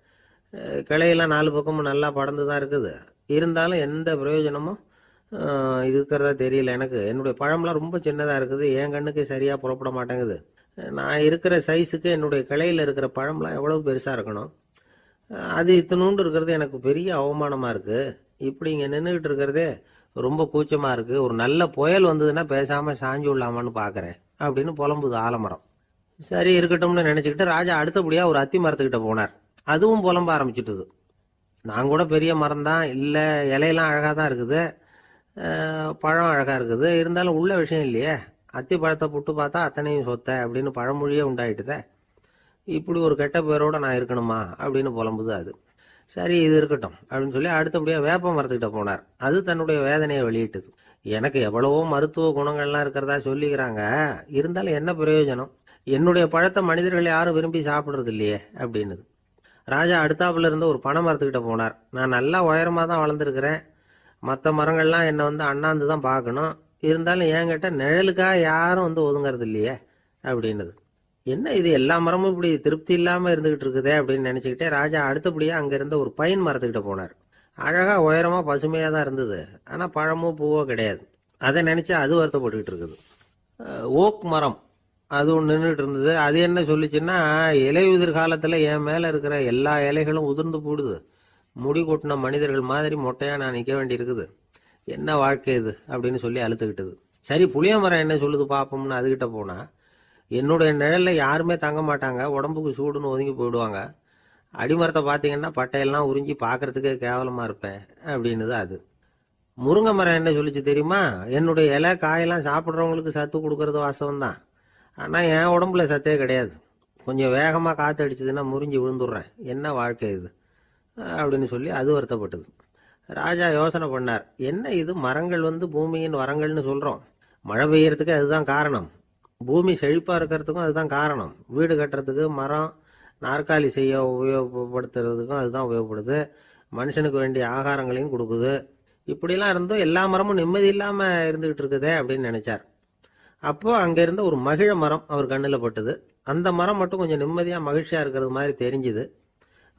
கிளையெல்லாம் 4 பக்கமும் நல்லா படர்ந்து தான் இருக்குது, இருந்தாலும் எந்த பிரயோஜனமும் இருக்கிறதா தெரியல எனக்கு. என்னுடைய பழம்லாம் ரொம்ப சின்னதாக இருக்குது, என் கண்ணுக்கு சரியாக புறப்பட மாட்டேங்குது. நான் இருக்கிற சைஸுக்கு என்னுடைய கிளையில் இருக்கிற பழம்லாம் எவ்வளோ பெருசாக இருக்கணும், அது இத்தினூண்டு இருக்கிறது எனக்கு பெரிய அவமானமாக இருக்குது. இப்படி இங்கே நின்றுக்கிட்டு இருக்கிறதே ரொம்ப கூச்சமாக இருக்குது. ஒரு நல்ல புயல் வந்ததுன்னா பேசாமல் சாஞ்சு விடலாமான்னு பார்க்குறேன் அப்படின்னு புலம்புது ஆலமரம். சரி இருக்கட்டும்னு நினச்சிக்கிட்டு ராஜா அடுத்தபடியாக ஒரு அத்தி மரத்துக்கிட்ட போனார். அதுவும் புலம்ப ஆரம்பிச்சிட்டுது. நான் கூட பெரிய மரம் தான், இல்லை இலையெல்லாம் அழகாக தான் இருக்குது, பழம் அழகாக இருக்குது, இருந்தாலும் உள்ள விஷயம் இல்லையே, அத்தி பழத்தை புட்டு பார்த்தா அத்தனையும் சொத்தை அப்படின்னு பழமொழியே உண்டாயிட்டுதே. இப்படி ஒரு கெட்ட பேரோட நான் இருக்கணுமா அப்படின்னு புலம்புது அது. சரி இது இருக்கட்டும் அப்படின்னு சொல்லி அடுத்தபடியாக வேப்ப மரத்துக்கிட்ட போனார். அது தன்னுடைய வேதனையை வெளியிட்டது. எனக்கு எவ்வளவோ மருத்துவ குணங்கள்லாம் இருக்கிறதா சொல்லிக்கிறாங்க, இருந்தாலும் என்ன பிரயோஜனம், என்னுடைய பழத்தை மனிதர்கள் யாரும் விரும்பி சாப்பிட்றது இல்லையே அப்படின்னுது. ராஜா அடுத்தாப்புல இருந்து ஒரு பனை மரத்துக்கிட்ட போனார். நான் நல்லா உயரமாக தான் வளர்ந்துருக்கிறேன், மற்ற மரங்கள்லாம் என்னை வந்து அண்ணாந்து தான் பார்க்கணும், இருந்தாலும் என்கிட்ட நிழலுக்காக யாரும் வந்து ஒதுங்கிறது இல்லையே அப்படின்னுது. என்ன இது எல்லா மரமும் இப்படி திருப்தி இல்லாமல் இருந்துகிட்டு இருக்குதே அப்படின்னு நினச்சிக்கிட்டே ராஜா அடுத்தபடியாக அங்கே இருந்த ஒரு பைன் மரத்துக்கிட்ட போனார். அழகாக உயரமாக பசுமையாக தான் இருந்தது, ஆனால் பழமோ பூவோ கிடையாது. அதை நினச்சி அது வருத்தப்பட்டுக்கிட்டு இருக்குது. ஓக் மரம் அது ஒன்று நின்றுட்டு இருந்தது. அது என்ன சொல்லிச்சுன்னா, இலையுதிர் காலத்தில் என் மேலே இருக்கிற எல்லா இலைகளும் உதிர்ந்து போடுது, முடி கொட்டின மனிதர்கள் மாதிரி மொட்டையாக நான் நிற்க வேண்டி இருக்குது, என்ன வாழ்க்கை இது அப்படின்னு சொல்லி அழுத்துக்கிட்டது. சரி புளிய மரம் என்ன சொல்லுது பார்ப்போம்னு அதுகிட்ட போனா, என்னுடைய நிழலில் யாருமே தங்க மாட்டாங்க, உடம்புக்கு சூடுன்னு ஒதுங்கி போயிடுவாங்க, அடிமரத்தை பார்த்தீங்கன்னா பட்டையெல்லாம் உறிஞ்சி பார்க்கறதுக்கே கேவலமாக இருப்பேன் அப்படின்னுது அது. முருங்கை மரம் என்ன சொல்லிச்சு தெரியுமா, என்னுடைய இலை காயெல்லாம் சாப்பிட்றவங்களுக்கு சத்து கொடுக்கறது வாசம் தான், ஆனால் என் உடம்புல சத்தே கிடையாது, கொஞ்சம் வேகமாக காற்று அடிச்சதுன்னா முறிஞ்சி விழுந்துடுறேன், என்ன வாழ்க்கை இது அப்படின்னு சொல்லி அது வருத்தப்பட்டது. ராஜா யோசனை பண்ணார், என்ன இது மரங்கள் வந்து பூமியின் வரங்கள்னு சொல்கிறோம், மழை பெய்யறதுக்கு அதுதான் காரணம், பூமி செழிப்பாக இருக்கிறதுக்கும் அதுதான் காரணம், வீடு கட்டுறதுக்கு மரம், நாற்காலி செய்ய உபயோகப்படுத்துறதுக்கும் அதுதான் உபயோகப்படுது, மனுஷனுக்கு வேண்டிய ஆகாரங்களையும் கொடுக்குது, இப்படிலாம் இருந்தும் எல்லா மரமும் நிம்மதி இல்லாமல் இருந்துகிட்டு இருக்குதே அப்படின்னு நினைச்சார். அப்போ அங்க இருந்த ஒரு மகிழ மரம் அவர் கண்ணில் பட்டது. அந்த மரம் மட்டும் கொஞ்சம் நிம்மதியா மகிழ்ச்சியா இருக்கிறது மாதிரி தெரிஞ்சுது.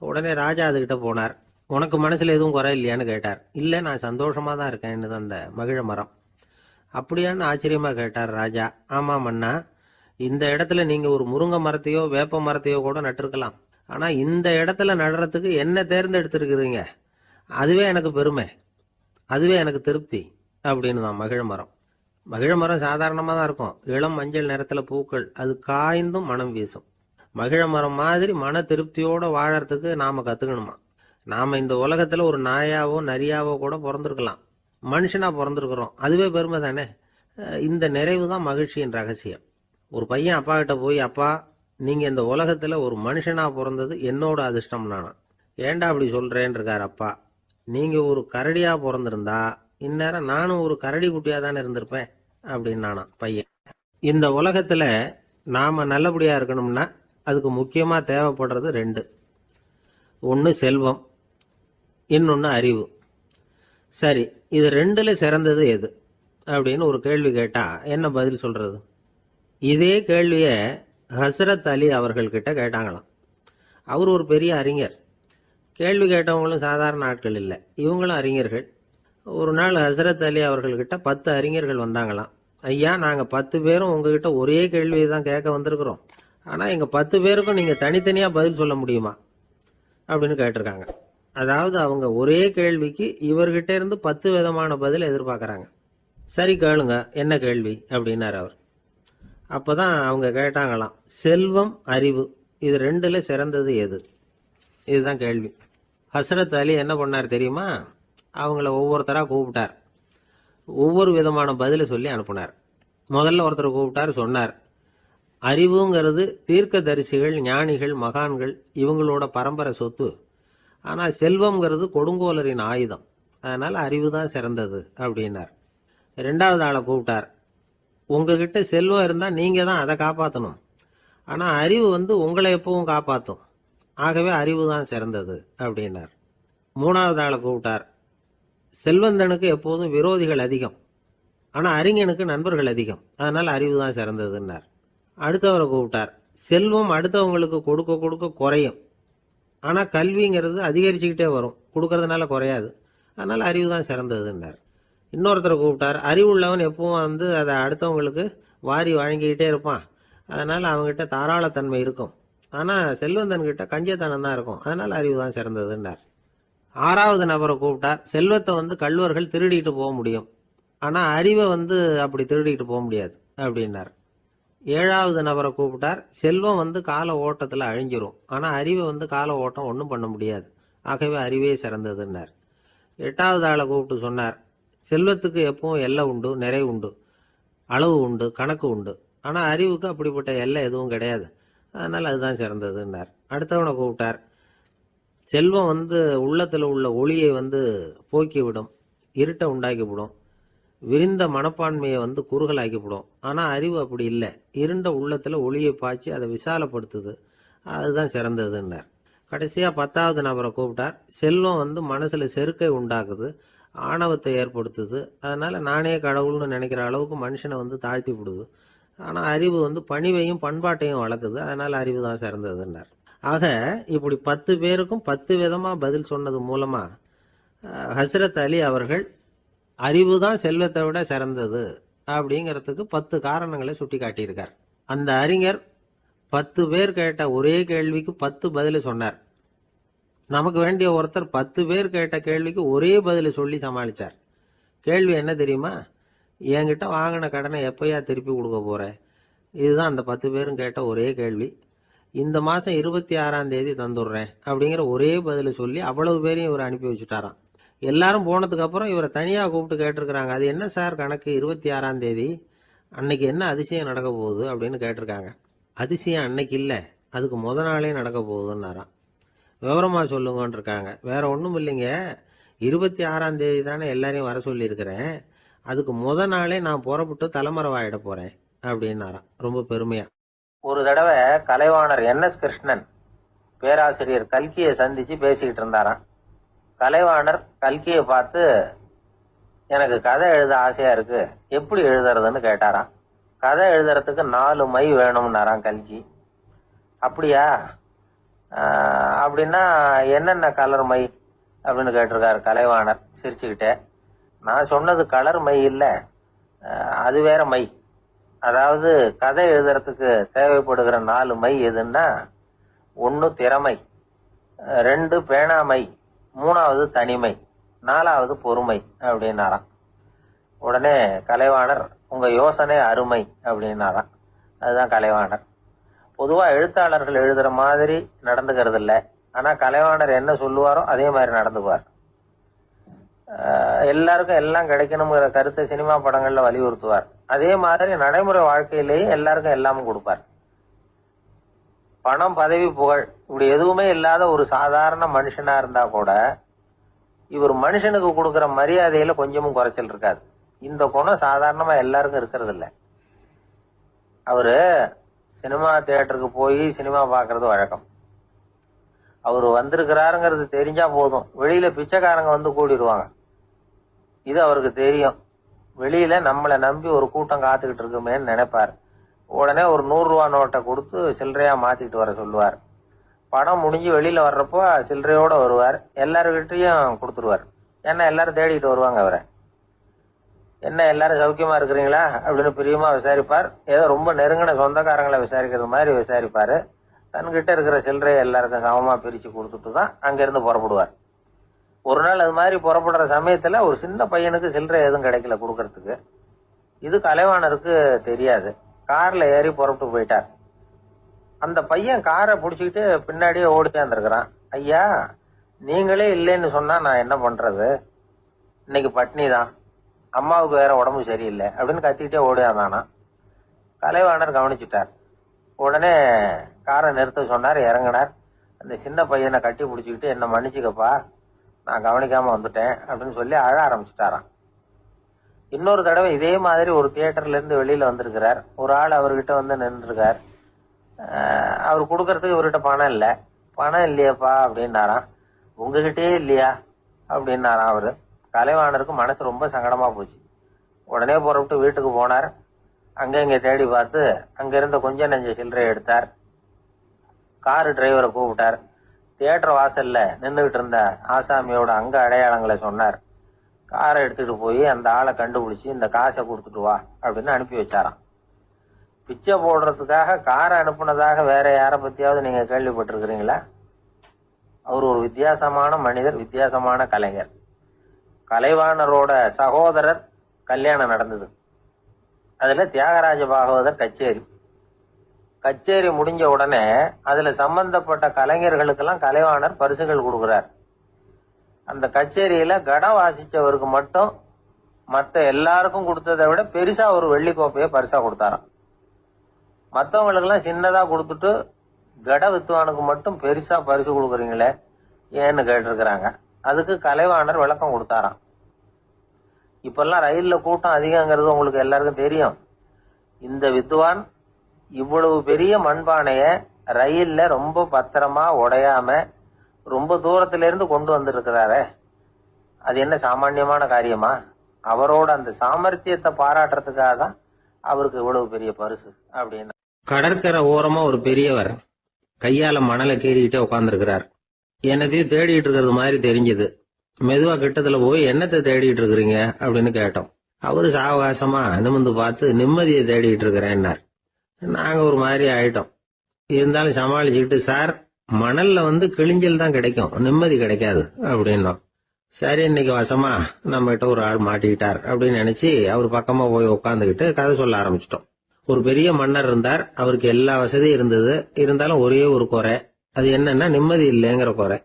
உடனே ராஜா அதுகிட்ட போனார். உனக்கு மனசுல எதுவும் குறை இல்லையான்னு கேட்டார். இல்லை, நான் சந்தோஷமா தான் இருக்கேன்னு அந்த மகிழ மரம். அப்படியான்னு ஆச்சரியமா கேட்டார் ராஜா. ஆமா மன்னா, இந்த இடத்துல நீங்க ஒரு முருங்கை மரத்தையோ வேப்ப மரத்தையோ கூட நட்டிருக்கலாம், ஆனா இந்த இடத்துல நடுறதுக்கு என்ன தேர்ந்தெடுத்திருக்கிறீங்க, அதுவே எனக்கு பெருமை, அதுவே எனக்கு திருப்தி அப்படின்னு தான் மகிழ மரம். மகிழ மரம் சாதாரணமாக தான் இருக்கும், இளம் மஞ்சள் நிறத்தில் பூக்கள், அது காய்ந்தும் மனம் வீசும். மகிழ மரம் மாதிரி மன திருப்தியோடு வாழறதுக்கு நாம் கற்றுக்கணுமா. நாம் இந்த உலகத்தில் ஒரு நாயாவோ நரியாவோ கூட பிறந்திருக்கலாம், மனுஷனாக பிறந்திருக்கிறோம், அதுவே பெருமை தானே. இந்த நிறைவு தான் மகிழ்ச்சியின் ரகசியம். ஒரு பையன் அப்பா கிட்ட போய், அப்பா நீங்கள் இந்த உலகத்தில் ஒரு மனுஷனாக பிறந்தது என்னோட அதிர்ஷ்டம் நானா. ஏண்டா அப்படி சொல்கிறேன்னு இருக்கார் அப்பா. நீங்கள் ஒரு கரடியாக பிறந்திருந்தா இந்நேரம் நானும் ஒரு கரடி குட்டியாக தானே இருந்திருப்பேன் அப்படின்னு நானா பையன். இந்த உலகத்தில் நாம் நல்லபடியாக இருக்கணும்னா அதுக்கு முக்கியமாக தேவைப்படுறது 2. ஒன்று செல்வம், இன்னொன்று அறிவு. சரி, இது 2ல் சிறந்தது எது அப்படின்னு ஒரு கேள்வி கேட்டால் என்ன பதில் சொல்கிறது? இதே கேள்வியை ஹஸ்ரத் அலி அவர்கள்கிட்ட கேட்டாங்களாம். அவர் ஒரு பெரிய அறிஞர். கேள்வி கேட்டவங்களும் சாதாரண ஆட்கள் இல்லை, இவங்களும் அறிஞர்கள். ஒரு நாள் ஹஸ்ரத் அலி அவர்கள்கிட்ட 10 அறிஞர்கள் வந்தாங்களாம். ஐயா, நாங்கள் 10 பேரும் உங்ககிட்ட ஒரே கேள்வியை தான் கேட்க வந்திருக்கிறோம். ஆனால் எங்கள் 10 பேருக்கும் நீங்கள் தனித்தனியாக பதில் சொல்ல முடியுமா அப்படின்னு கேட்டிருக்காங்க. அதாவது அவங்க ஒரே கேள்விக்கு இவர்கிட்ட இருந்து 10 விதமான பதில் எதிர்பார்க்குறாங்க. சரி கேளுங்க, என்ன கேள்வி அப்படின்னார் அவர். அப்போதான் அவங்க கேட்டாங்களாம், செல்வம் அறிவு இது ரெண்டுல சிறந்தது எது? இதுதான் கேள்வி. ஹஸ்ரத் அலி என்ன பண்ணார் தெரியுமா? அவங்கள ஒவ்வொருத்தராக கூப்பிட்டார். ஒவ்வொரு விதமான பதிலை சொல்லி அனுப்புனார். முதல்ல ஒருத்தரை கூப்பிட்டார், சொன்னார், அறிவுங்கிறது தீர்க்கதரிசிகள், ஞானிகள், மகான்கள் இவங்களோட பரம்பரை சொத்து. ஆனால் செல்வம்ங்கிறது கொடுங்கோலரின் ஆயுதம். அதனால் அறிவு தான் சிறந்தது அப்படின்னார். ரெண்டாவது ஆளை கூப்பிட்டார். உங்ககிட்ட செல்வம் இருந்தால் நீங்கள் தான் அதை காப்பாற்றணும். ஆனால் அறிவு உங்களை எப்பவும் காப்பாற்றும். ஆகவே அறிவு தான் சிறந்தது அப்படின்னார். மூணாவது ஆளை கூப்பிட்டார். செல்வந்தனுக்கு எப்போதும் விரோதிகள் அதிகம், ஆனால் அறிஞனுக்கு நண்பர்கள் அதிகம். அதனால் அறிவு தான் சிறந்ததுன்னார். அடுத்தவரை கூப்பிட்டார். செல்வம் அடுத்தவங்களுக்கு கொடுக்க கொடுக்க குறையும், ஆனால் கல்விங்கிறது அதிகரிச்சுக்கிட்டே வரும், கொடுக்கறதுனால குறையாது. அதனால் அறிவு தான் சிறந்ததுன்னார். இன்னொருத்தரை கூப்பிட்டார். அறிவுள்ளவன் எப்பவும் அதை அடுத்தவங்களுக்கு வாரி வழங்கிக்கிட்டே இருப்பான். அதனால் அவங்ககிட்ட தாராளத்தன்மை இருக்கும். ஆனால் செல்வந்தன்கிட்ட கஞ்சத்தனம் தான் இருக்கும். அதனால் அறிவு தான் சிறந்ததுன்னார். ஆறாவது நபரை கூப்பிட்டார். செல்வத்தை கள்வர்கள் திருடிட்டு போக முடியும், ஆனால் அறிவை அப்படி திருடிட்டு போக முடியாது அப்படின்னார். ஏழாவது நபரை கூப்பிட்டார். செல்வம் கால ஓட்டத்தில் அழிஞ்சிரும், ஆனால் அறிவை கால ஓட்டம் ஒன்றும் பண்ண முடியாது. ஆகவே அறிவே சிறந்ததுன்னார். எட்டாவது ஆளை கூப்பிட்டு சொன்னார், செல்வத்துக்கு எப்பவும் எல்லை உண்டு, நிறை உண்டு, அளவு உண்டு, கணக்கு உண்டு. ஆனால் அறிவுக்கு அப்படிப்பட்ட எல்லை எதுவும் கிடையாது. அதனால் அதுதான் சிறந்ததுன்னார். அடுத்தவனை கூப்பிட்டார். செல்வம் உள்ளத்தில் உள்ள ஒளியை போக்கிவிடும், இருட்டை உண்டாக்கிவிடும், விரிந்த மனப்பான்மையை குறுகலாக்கிவிடும். ஆனால் அறிவு அப்படி இல்லை, இருண்ட உள்ளத்தில் ஒளியை பாய்ச்சி அதை விசாலப்படுத்துது. அதுதான் சிறந்ததுன்னார். கடைசியாக 10வது நபரை கூப்பிட்டார். செல்வம் மனசில் செருக்கை உண்டாக்குது, ஆணவத்தை ஏற்படுத்துது. அதனால் நானே கடவுள்னு நினைக்கிற அளவுக்கு மனுஷனை தாழ்த்தி விடுது. ஆனால் அறிவு பணிவையும் பண்பாட்டையும் வளர்க்குது. அதனால் அறிவு தான் சிறந்ததுன்னார். ஆக இப்படி 10 பேருக்கும் 10 விதமாக பதில் சொன்னது மூலமாக ஹஸ்ரத் அலி அவர்கள் அறிவு தான் செல்வத்தை விட சிறந்தது அப்படிங்கிறதுக்கு 10 காரணங்களை சுட்டி காட்டியிருக்கார். அந்த அறிஞர் 10 பேர் கேட்ட ஒரே கேள்விக்கு 10 பதில் சொன்னார். நமக்கு வேண்டிய ஒருத்தர் 10 பேர் கேட்ட கேள்விக்கு ஒரே பதில் சொல்லி சமாளித்தார். கேள்வி என்ன தெரியுமா? என்கிட்ட வாங்கின கடனை எப்பயா திருப்பி கொடுக்க போற? இதுதான் அந்த 10 பேரும் கேட்ட ஒரே கேள்வி. இந்த மாதம் 26ஆம் தேதி தந்துடுறேன் அப்படிங்கிற ஒரே பதில் சொல்லி அவ்வளவு பேரையும் இவர் அனுப்பி வச்சுட்டாராம். எல்லாரும் போனதுக்கு அப்புறம் இவரை தனியாக கூப்பிட்டு கேட்டிருக்கிறாங்க. அது என்ன சார் கணக்கு, 26ஆம் தேதி அன்னைக்கு என்ன அதிசயம் நடக்க போகுது அப்படின்னு கேட்டிருக்காங்க. அதிசயம் அன்னைக்கு இல்லை, அதுக்கு நாளே நடக்க போகுதுன்னாராம். விவரமாக சொல்லுங்கன்னு இருக்காங்க. வேற ஒன்றும் இல்லைங்க, 26ஆம் தேதி தானே எல்லாரையும் வர சொல்லியிருக்கிறேன், அதுக்கு நாளே நான் புறப்பட்டு தலைமறைவாயிட போகிறேன் அப்படின்னாராம் ரொம்ப பெருமையாக. ஒரு தடவை கலைவாணர் NS கிருஷ்ணன் பேராசிரியர் கல்கியை சந்திச்சு பேசிக்கிட்டு இருந்தாராம். கலைவாணர் கல்கியை பார்த்து, எனக்கு கதை எழுத ஆசையா இருக்கு, எப்படி எழுதுறதுன்னு கேட்டாராம். கதை எழுதுறதுக்கு 4 மை வேணும்னாராம் கல்கி. அப்படியா, அப்படின்னா என்னென்ன கலர் மை அப்படின்னு கேட்டிருக்காரு கலைவாணர் சிரிச்சுக்கிட்டே. நான் சொன்னது கலர் மை இல்லை, அது வேற மை. அதாவது கதை எழுதுறதுக்கு தேவைப்படுகிற 4 மை எதுன்னா, 1 திறமை, 2 பேணாமை, 3வது தனிமை, 4வது பொறுமை அப்படின்னாராம். உடனே கலைவாணர், உங்க யோசனை அருமை அப்படின்னாராம். அதுதான் கலைவாணர். பொதுவா எழுத்தாளர்கள் எழுதுற மாதிரி நடந்துக்கிறது இல்லை, ஆனா கலைவாணர் என்ன சொல்லுவாரோ அதே மாதிரி நடந்துக்குவார். எல்லாருக்கும் எல்லாம் கிடைக்கணுங்கிற கருத்தை சினிமா படங்கள்ல வலியுறுத்துவார். அதே மாதிரி நடைமுறை வாழ்க்கையிலேயே எல்லாருக்கும் எல்லாமும் கொடுப்பார். பணம், பதவி, புகழ் இப்படி எதுவுமே இல்லாத ஒரு சாதாரண மனுஷனா இருந்தா கூட இவர் மனுஷனுக்கு கொடுக்கற மரியாதையில கொஞ்சமும் குறைச்சல் இருக்காது. இந்த குணம் சாதாரணமா எல்லாருக்கும் இருக்கிறது இல்லை. அவரு சினிமா தியேட்டருக்கு போய் சினிமா பாக்குறது வழக்கம். அவரு வந்திருக்கிறாருங்கிறது தெரிஞ்சா போதும், வெளியில பிச்சைக்காரங்க கூடிடுவாங்க. இது அவருக்கு தெரியும். வெளியில நம்மளை நம்பி ஒரு கூட்டம் காத்துக்கிட்டு இருக்குமேன்னு நினைப்பார். உடனே ஒரு 100 ரூபா நோட்டை கொடுத்து சில்லறையா மாத்திட்டு வர சொல்லுவார். படம் முடிஞ்சு வெளியில வர்றப்போ சில்லறையோட வருவார். எல்லாருக்கிட்டையும் கொடுத்துருவார். ஏன்னா எல்லாரும் தேடிட்டு வருவாங்க அவரை. என்ன எல்லாரும் சௌக்கியமா இருக்கிறீங்களா அப்படின்னு பிரியமா விசாரிப்பார். ஏதோ ரொம்ப நெருங்கின சொந்தக்காரங்களை விசாரிக்கிறது மாதிரி விசாரிப்பாரு. தன்கிட்ட இருக்கிற சில்லறையை எல்லாருக்கும் சமமா பிரிச்சு கொடுத்துட்டு தான் அங்கிருந்து புறப்படுவார். ஒரு நாள் அது மாதிரி புறப்படுற சமயத்துல ஒரு சின்ன பையனுக்கு சில்லறை எதுவும் கிடைக்கல கொடுக்கறதுக்கு. இது கலைவாணருக்கு தெரியாது. கார்ல ஏறி புறப்பட்டு போயிட்டார். அந்த பையன் காரை பிடிச்சிக்கிட்டு பின்னாடியே ஓடியாந்துருக்கிறான். ஐயா, நீங்களே இல்லைன்னு சொன்னா நான் என்ன பண்றது? இன்னைக்கு பட்னி தான், அம்மாவுக்கு வேற உடம்பு சரியில்லை அப்படின்னு கத்திக்கிட்டே ஓடியாந்தானா. கலைவாணர் கவனிச்சுட்டார். உடனே காரை நிறுத்த சொன்னார். இறங்கினார். அந்த சின்ன பையனை கட்டி பிடிச்சிக்கிட்டு என்ன மன்னிச்சுக்கப்பா, நான் கவனிக்காம வந்துட்டேன் அப்படின்னு சொல்லி அழ ஆரம்பிச்சுட்டாராம். இன்னொரு தடவை இதே மாதிரி ஒரு தியேட்டர்ல இருந்து வெளியில வந்திருக்கிறார். ஒரு ஆள் அவர்கிட்ட வந்து நின்றுருக்கார். அவர் கொடுக்கறதுக்கு இவர்கிட்ட பணம் இல்லை. பணம் இல்லையாப்பா அப்படின்னாராம். உங்ககிட்டயே இல்லையா அப்படின்னாராம் அவரு. கலைவாணருக்கு மனசு ரொம்ப சங்கடமா போச்சு. உடனே புறப்பட்டு வீட்டுக்கு போனார். அங்க இங்க தேடி பார்த்து அங்க இருந்த கொஞ்சம் நெஞ்ச சில்லறையை எடுத்தார். காரு டிரைவரை கூப்பிட்டார். தியேட்டர் வாசல்ல நின்றுகிட்டு இருந்த ஆசாமியோட அங்க அடையாளங்களை சொன்னார். காரை எடுத்துட்டு போய் அந்த ஆளை கண்டுபிடிச்சு இந்த காசை கொடுத்துட்டு வா அப்படின்னு அனுப்பி வச்சாராம். பிச்சை போடுறதுக்காக காரை அனுப்புனதாக வேற யாரை பத்தியாவது நீங்க கேள்விப்பட்டிருக்கிறீங்களா? அவர் ஒரு வித்தியாசமான மனிதர், வித்தியாசமான கலைஞர். கலைவாணரோட சகோதரர் கல்யாணம் நடந்தது. அதுல தியாகராஜ பாகவதர் கச்சேரி முடிஞ்ச உடனே அதுல சம்பந்தப்பட்ட கலைஞர்களுக்கெல்லாம் கலைவாணர் பரிசுகள் கொடுக்கிறார். அந்த கச்சேரியில கடம் வாசிச்சவருக்கு மட்டும் மற்ற எல்லாருக்கும் கொடுத்ததை விட பெருசா ஒரு வெள்ளி கோப்பையை பரிசா கொடுத்தாராம். மற்றவங்களுக்கு எல்லாம் சின்னதா கொடுத்துட்டு கட வித்துவானுக்கு மட்டும் பெருசா பரிசு கொடுக்குறீங்களே ஏன்னு கேட்டிருக்கிறாங்க. அதுக்கு கலைவாணர் விளக்கம் கொடுத்தாராம். இப்பெல்லாம் ரயில்ல கூட்டம் அதிகங்கிறது உங்களுக்கு எல்லாருக்கும் தெரியும். இந்த வித்வான் இவ்வளவு பெரிய மண்பானைய ரயில்ல ரொம்ப பத்திரமா உடையாம ரொம்ப தூரத்துல இருந்து கொண்டு வந்திருக்கிறாரே, அது என்ன சாமான்யமான காரியமா? அவரோட அந்த சாமர்த்தியத்தை பாராட்டுறதுக்காக தான் அவருக்கு இவ்வளவு பெரிய பரிசு அப்படின்னு. கடற்கரை ஓரமா ஒரு பெரியவர் கையால மணலை கீறிக்கிட்டே உட்காந்துருக்கிறார். என்னத்தையும் தேடிட்டு இருக்கிறது மாதிரி தெரிஞ்சது. மெதுவா கிட்டத்துல போய் என்னத்தை தேடிட்டு இருக்கிறீங்க அப்படின்னு கேட்டோம். அவரு சாவகாசமா நிமிர்ந்து பார்த்து நிம்மதியை தேடிட்டு இருக்கிறேன்னார். நாங்க ஒரு மாதிரி ஆயிட்டோம். இருந்தாலும் சமாளிச்சுக்கிட்டு, சார் மணல்ல கிழிஞ்சல் தான் கிடைக்கும், நிம்மதி கிடைக்காது அப்படின்னோம். சரி, இன்னைக்கு வசமா நம்ம கிட்ட ஒரு ஆள் மாட்டிக்கிட்டார் அப்படின்னு நினைச்சு அவர் பக்கமா போய் உட்காந்துக்கிட்டு கதை சொல்ல ஆரம்பிச்சிட்டோம். ஒரு பெரிய மன்னர் இருந்தார். அவருக்கு எல்லா வசதியும் இருந்தது. இருந்தாலும் ஒரே ஒரு குறை. அது என்னன்னா நிம்மதி இல்லைங்கிற குறை.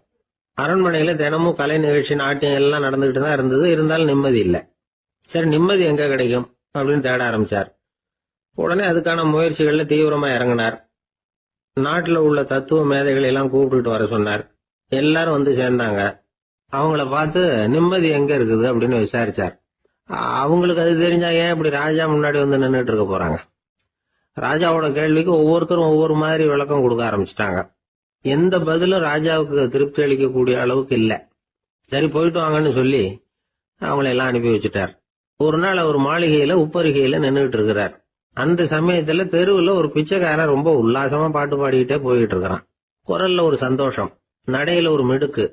அரண்மனையில தினமும் கலை நிகழ்ச்சி, நாட்டியம் எல்லாம் நடந்துகிட்டு தான் இருந்தது. இருந்தாலும் நிம்மதி இல்லை. சரி, நிம்மதி எங்க கிடைக்கும் அப்படின்னு தேட ஆரம்பிச்சார். உடனே அதுக்கான முயற்சிகள்ல தீவிரமா இறங்கினார். நாட்டுல உள்ள தத்துவ மேதைகளை எல்லாம் கூப்பிட்டுட்டு வர சொன்னார். எல்லாரும் சேர்ந்தாங்க. அவங்கள பார்த்து நிம்மதி எங்க இருக்குது அப்படின்னு விசாரிச்சார். அவங்களுக்கு அது தெரிஞ்சா ஏன் இப்படி ராஜா முன்னாடி நின்றுட்டு இருக்க போறாங்க? ராஜாவோட கேள்விக்கு ஒவ்வொருத்தரும் ஒவ்வொரு மாதிரி விளக்கம் கொடுக்க ஆரம்பிச்சிட்டாங்க. எந்த பதிலும் ராஜாவுக்கு திருப்தி அளிக்கக்கூடிய அளவுக்கு இல்ல. சரி, போயிட்டு வாங்கன்னு சொல்லி அவங்கள எல்லாம் அனுப்பி வச்சுட்டார். ஒரு நாள் அவர் மாளிகையில உப்பரிகையில நின்றுட்டு இருக்கிறார். அந்த சமயத்துல தெருவுல ஒரு பிச்சைக்காரன் ரொம்ப உல்லாசமா பாட்டு பாடிக்கிட்டே போயிட்டு இருக்கிறான். குரல்ல ஒரு சந்தோஷம், நடையில ஒரு மிடுக்கு.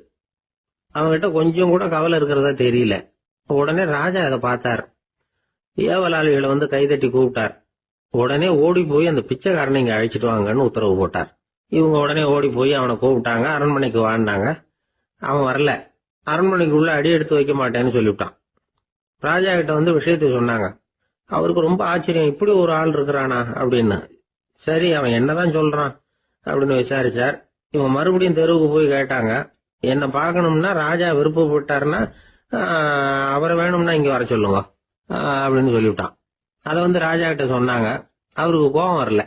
அவன்கிட்ட கொஞ்சம் கூட கவலை இருக்கிறதா தெரியல. உடனே ராஜா அதை பார்த்தார். ஏவலாளிகளை கைதட்டி கூப்பிட்டார். உடனே ஓடி போய் அந்த பிச்சைக்காரனை இங்க அழைச்சிட்டு வாங்கன்னு உத்தரவு போட்டார். இவங்க உடனே ஓடி போய் அவனை கூப்பிட்டாங்க. அரண்மனைக்கு வாழ்ந்தாங்க. அவன் வரல. அரண்மனைக்குள்ள அடி எடுத்து வைக்க மாட்டேன்னு சொல்லிவிட்டான். ராஜா கிட்ட விஷயத்தை சொன்னாங்க. அவருக்கு ரொம்ப ஆச்சரியம், இப்படி ஒரு ஆள் இருக்கிறானா அப்படின்னு. சரி, அவன் என்னதான் சொல்றான் அப்படின்னு விசாரிச்சார். இவன் மறுபடியும் தெருவுக்கு போய் கேட்டாங்க. என்ன பார்க்கணும்னா ராஜா விருப்பப்பட்டாருன்னா அவரை வேணும்னா இங்க வர சொல்லுங்க அப்படின்னு சொல்லிவிட்டான். அதை ராஜா கிட்ட சொன்னாங்க. அவருக்கு கோபம் வரல.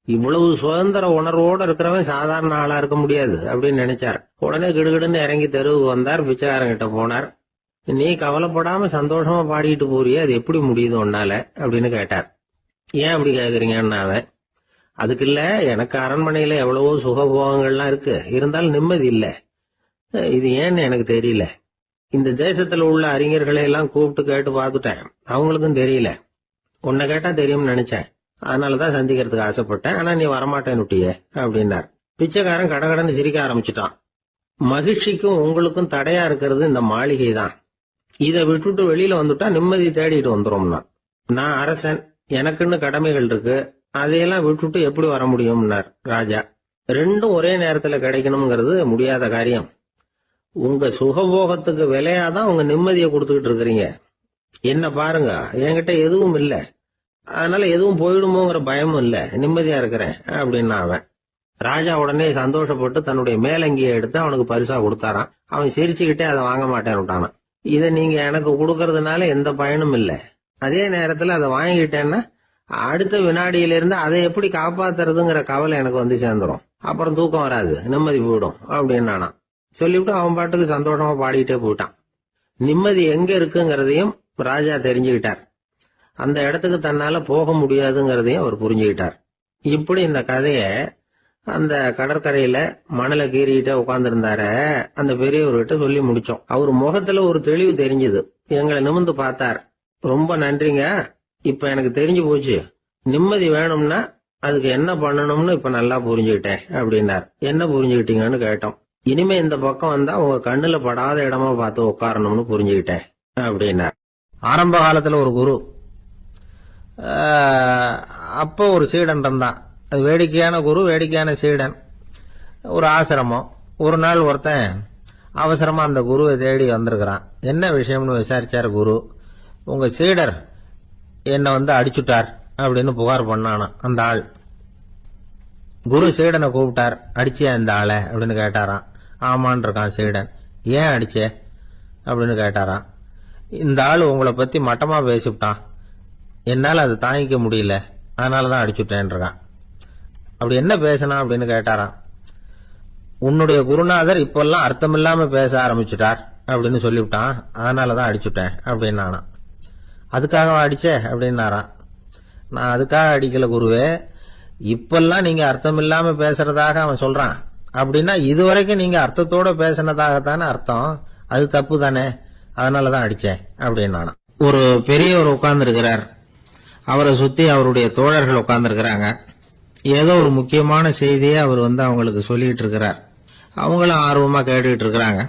இவ்வளவு சுதந்திர உணர்வோட இருக்கிறவன் சாதாரண ஆளா இருக்க முடியாது அப்படின்னு நினைச்சார். உடனே கிடுகிடுன்னு இறங்கி தெருவுக்கு வந்தார். பிச்சைக்காரங்கிட்ட போனார். நீ கவலைப்படாம சந்தோஷமா பாடிட்டு போறியே, அது எப்படி முடியுது உன்னால அப்படின்னு கேட்டார். ஏன் அப்படி கேக்குறீங்கன்னாவ, அதுக்கு இல்ல, எனக்கு அரண்மனையில எவ்வளவோ சுகபோகங்கள்லாம் இருக்கு, இருந்தாலும் நிம்மதி இல்ல. இது ஏன்னு எனக்கு தெரியல. இந்த தேசத்துல உள்ள அறிஞர்களை எல்லாம் கூப்பிட்டு கேட்டு பார்த்துட்டேன், அவங்களுக்கும் தெரியல. உன்னை கேட்டா தெரியும்னு நினைச்சேன். அதனாலதான் சந்திக்கிறதுக்கு ஆசைப்பட்டேன். ஆனா நீ வரமாட்டேன்னுட்டியே அப்படின்னார். பிச்சைக்காரன் கடகடன்னு சிரிக்க ஆரம்பிச்சுட்டான். மகிழ்ச்சிக்கும் உங்களுக்கும் தடையா இருக்கிறது இந்த மாளிகை தான். இதை விட்டுட்டு வெளியில வந்துட்டா நிம்மதி தேடிட்டு வந்துரும்னா. நான் அரசன், எனக்குன்னு கடமைகள் இருக்கு, அதையெல்லாம் விட்டுட்டு எப்படி வர முடியும்னார் ராஜா. ரெண்டும் ஒரே நேரத்துல கிடைக்கணுங்கிறது முடியாத காரியம். உங்க சுகபோகத்துக்கு விலையாதான் உங்க நிம்மதியை கொடுத்துக்கிட்டு இருக்கிறீங்க. என்ன பாருங்க, என்கிட்ட எதுவும் இல்ல, அதனால எதுவும் போயிடுமோங்கிற பயமும் இல்ல, நிம்மதியா இருக்கிறேன் அப்படின்னா அவன். ராஜா உடனே சந்தோஷப்பட்டு தன்னுடைய மேலங்கியை எடுத்து அவனுக்கு பரிசா கொடுத்தாராம். அவன் சிரிச்சுக்கிட்டே அதை வாங்க மாட்டேன்னு விட்டானான். இதை நீங்க எனக்கு கொடுக்கறதுனால எந்த பயனும் இல்ல, அதே நேரத்துல அதை வாங்கிட்டேன்னா அடுத்த வினாடியிலிருந்து அதை எப்படி காப்பாத்துறதுங்கிற கவலை எனக்கு வந்து சேர்ந்துரும், அப்புறம் தூக்கம் வராது, நிம்மதி போயிடும் அப்படின்னானா. சொல்லிவிட்டு அவன் பாட்டுக்கு சந்தோஷமா பாடிக்கிட்டே போயிட்டான். நிம்மதி எங்க இருக்குங்கிறதையும் ராஜா தெரிஞ்சுக்கிட்டார். அந்த இடத்துக்கு தன்னால போக முடியாதுங்கிறதையும் அவர் புரிஞ்சுக்கிட்டார். இப்படி இந்த கதைய அந்த கடற்கரையில மணலை கீறிக்கிட்டே உட்கார்ந்துருந்தார அந்த பெரியவர்கிட்ட சொல்லி முடிச்சோம். அவர் முகத்துல ஒரு தெளிவு தெரிஞ்சது. எங்களை நிமிர்ந்து பார்த்தார். ரொம்ப நன்றிங்க, இப்ப எனக்கு தெரிஞ்சு போச்சு, நிம்மதி வேணும்னா அதுக்கு என்ன பண்ணணும்னு இப்ப நல்லா புரிஞ்சுக்கிட்டேன் அப்படின்னார். என்ன புரிஞ்சுக்கிட்டீங்கன்னு கேட்டோம். இனிமே இந்த பக்கம் வந்தா உங்க கண்ணுல படாத இடமா பார்த்து உட்காரணும்னு புரிஞ்சுக்கிட்டேன் அப்படின்னார். ஆரம்ப காலத்துல ஒரு குரு, அப்போ ஒரு சீடன் இருந்தான். அது வேடிக்கையான குரு, வேடிக்கையான சீடன். ஒரு ஆசிரமம். ஒரு நாள் ஒருத்தன் அவசரமா அந்த குருவை தேடி வந்திருக்கிறான். என்ன விஷயம்னு விசாரிச்சார் குரு. உங்க சீடர் என்னை அடிச்சுட்டார் அப்படின்னு புகார் பண்ணானா அந்த ஆள். குரு சீடனை கூப்பிட்டார். அடிச்சியா இந்த ஆளை அப்படின்னு கேட்டாராம். ஆமான் இருக்கான் சீடன். ஏன் அடிச்சே அப்படின்னு கேட்டாராம். இந்த ஆள் உங்களை பத்தி மட்டமா பேசிவிட்டான், என்னால அதை தாங்கிக்க முடியல, அதனாலதான் அடிச்சுட்டேன் இருக்கான். அப்படி என்ன பேசினா அப்படின்னு கேட்டாராம். உன்னுடைய குருநாதர் இப்பெல்லாம் அர்த்தமில்லாம பேச ஆரம்பிச்சுட்டார் அப்படின்னு சொல்லிவிட்டான், அதனாலதான் அடிச்சுட்டேன் அப்படின்னானா. அதுக்காக அடிச்சே அப்படின்னாராம். நான் அதுக்காக அடிக்கல குருவே, இப்பெல்லாம் நீங்க அர்த்தம் இல்லாம பேசுறதாக அவன் சொல்றான், அப்படின்னா இதுவரைக்கும் நீங்க அர்த்தத்தோட பேசினதாகத்தானே அர்த்தம், அது தப்பு தானே, அதனாலதான் அடிச்சேன் அப்படின்னானா. ஒரு பெரியவர் உட்கார்ந்து இருக்கிறார். அவரை சுத்தி அவருடைய தோழர்கள் உட்கார்ந்து இருக்கிறாங்க. ஏதோ ஒரு முக்கியமான செய்தியை அவர் அவங்களுக்கு சொல்லிட்டு இருக்கிறார். அவங்களும் ஆர்வமா கேட்டுக்கிட்டு இருக்கிறாங்க.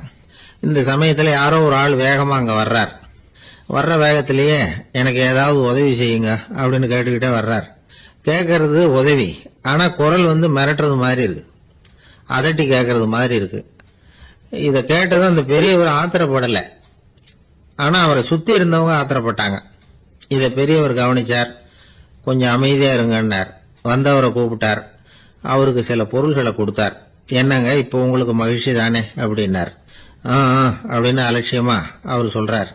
இந்த சமயத்துல யாரோ ஒரு ஆள் வேகமா அங்க வர்றார். வர்ற வேகத்திலேயே எனக்கு ஏதாவது உதவி செய்யுங்க அப்படின்னு கேட்டுக்கிட்டே வர்றார். கேட்கறது உதவி, ஆனா குரல் மிரட்டுறது மாதிரி இருக்கு, அதட்டி கேட்கறது மாதிரி இருக்கு. இத கேட்டது அந்த பெரியவர் ஆத்திரப்படல, ஆனா அவரை சுத்தி இருந்தவங்க ஆத்திரப்பட்டாங்க. இத பெரியவர் கவனிச்சார். கொஞ்சம் அமைதியா இருங்கன்னார். வந்தவரை கூப்பிட்டார். அவருக்கு சில பொருள்களை கொடுத்தார். என்னங்க இப்ப உங்களுக்கு மகிழ்ச்சி தானே அப்படின்னார். அப்படின்னு அலட்சியமா அவர் சொல்றார்.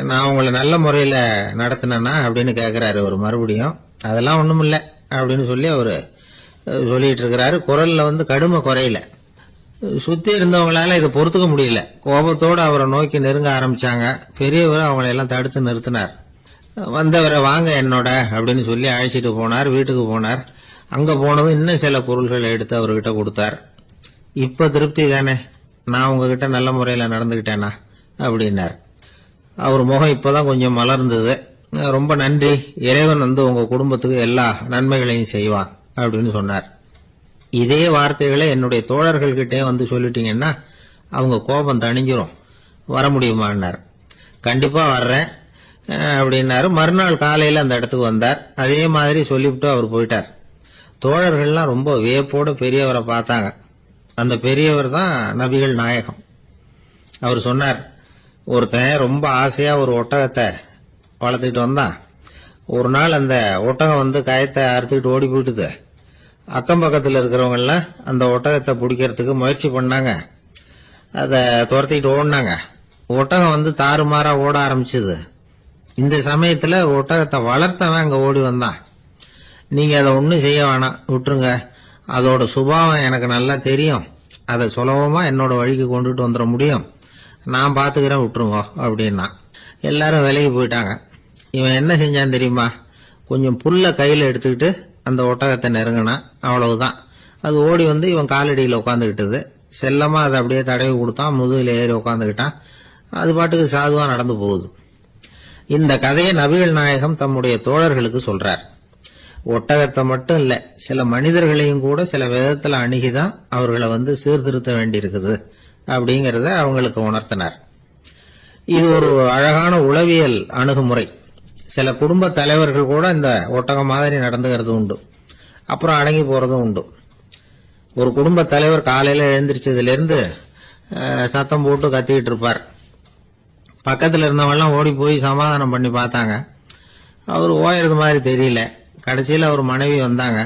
நான் உங்களை நல்ல முறையில நடத்தினேன்னா அப்படின்னு கேட்கிறாரு அவர் மறுபடியும். அதெல்லாம் ஒண்ணுமில்ல அப்படின்னு சொல்லி அவரு சொல்லிட்டு இருக்கிறாரு. குரல்ல கடுமை குறையில. சுத்தி இருந்தவங்களால இதை பொறுத்துக்க முடியல. கோபத்தோடு அவரை நோக்கி நெருங்க ஆரம்பிச்சாங்க. பெரியவர் அவங்களை எல்லாம் தடுத்து நிறுத்தினார். வந்தவரை வாங்க என்னோட அப்படின்னு சொல்லி அழைச்சிட்டு போனார். வீட்டுக்கு போனார். அங்க போனதும் இன்னும் சில பொருள்களை எடுத்து அவர்கிட்ட கொடுத்தார். இப்ப திருப்தி தானே, நான் உங்ககிட்ட நல்ல முறையில நடந்துகிட்டேனா அப்படின்னார். அவர் முகம் இப்பதான் கொஞ்சம் மலர்ந்தது. ரொம்ப நன்றி, இறைவன் உங்க குடும்பத்துக்கு எல்லா நன்மைகளையும் செய்வான் அப்படின்னு சொன்னார். இதே வார்த்தைகளை என்னுடைய தோழர்கள்கிட்டே சொல்லிட்டீங்கன்னா அவங்க கோபம் தணிஞ்சிரும், வர முடியுமான்னார். கண்டிப்பா வர்றேன் அப்படின்னாரு. மறுநாள் காலையில அந்த இடத்துக்கு வந்தார். அதே மாதிரி சொல்லிவிட்டு அவர் போயிட்டார். தோழர்கள்லாம் ரொம்ப வியப்போட பெரியவரை பார்த்தாங்க. அந்த பெரியவர் தான் நபிகள் நாயகம். அவர் சொன்னார், ஒருத்தன் ரொம்ப ஆசையா ஒரு ஒட்டகத்தை வளர்த்துக்கிட்டு வந்தான். ஒரு நாள் அந்த ஒட்டகம் கயத்தை அறுத்துக்கிட்டு ஓடி போயிட்டுது. அக்கம் பக்கத்தில் இருக்கிறவங்க எல்லாம் அந்த ஒட்டகத்தை பிடிக்கிறதுக்கு முயற்சி பண்ணாங்க. அதை துரத்திக்கிட்டு ஓடினாங்க. ஒட்டகம் தாறுமாறா ஓட ஆரம்பிச்சது. இந்த சமயத்துல ஒட்டகத்தை வளர்த்தவன் அங்க ஓடி வந்தான். நீங்க அதை ஒன்னும் செய்ய வேணாம், விட்டுருங்க, அதோட சுபாவம் எனக்கு நல்லா தெரியும், அதை சுலபமா என்னோட வழிக்கு கொண்டுட்டு வந்துட முடியும், நான் பாத்துக்கிறேன், விட்டுருங்க அப்படின்னா. எல்லாரும் விலைக்கு போயிட்டாங்க. இவன் என்ன செஞ்சான் தெரியுமா? கொஞ்சம் புல்ல கையில எடுத்துக்கிட்டு அந்த ஒட்டகத்தை நெருங்கினான். அவ்வளவுதான். அது ஓடி இவன் காலடியில உட்காந்துக்கிட்டது. செல்லமா அதை அப்படியே தடவி கொடுத்தான். முதுகில ஏறி உட்காந்துக்கிட்டான். அது பாட்டுக்கு சாதுவா நடந்து போகுது. இந்த கதையை நபிகள் நாயகம் தம்முடைய தோழர்களுக்கு சொல்றார். ஒட்டகத்தை மட்டும் இல்ல, சில மனிதர்களையும் கூட சில விதத்துல அணுகிதான் அவர்களை சீர்திருத்த வேண்டியிருக்குது அப்படிங்கறத அவங்களுக்கு உணர்த்தினார். இது ஒரு அழகான உளவியல் அணுகுமுறை. சில குடும்ப தலைவர்கள் கூட இந்த ஒட்டகம் மாதிரி நடந்துகிறது உண்டு, அப்புறம் அடங்கி போறதும் உண்டு. ஒரு குடும்ப தலைவர் காலையில எழுந்திரிச்சதுல இருந்து சத்தம் போட்டு கத்திக்கிட்டு இருப்பார். பக்கத்துல இருந்தவங்கலாம் ஓடி போய் சமாதானம் பண்ணி பார்த்தாங்க. அவர் ஓயறது மாதிரி தெரியல. கடைசியில் அவர் மனைவி வந்தாங்க.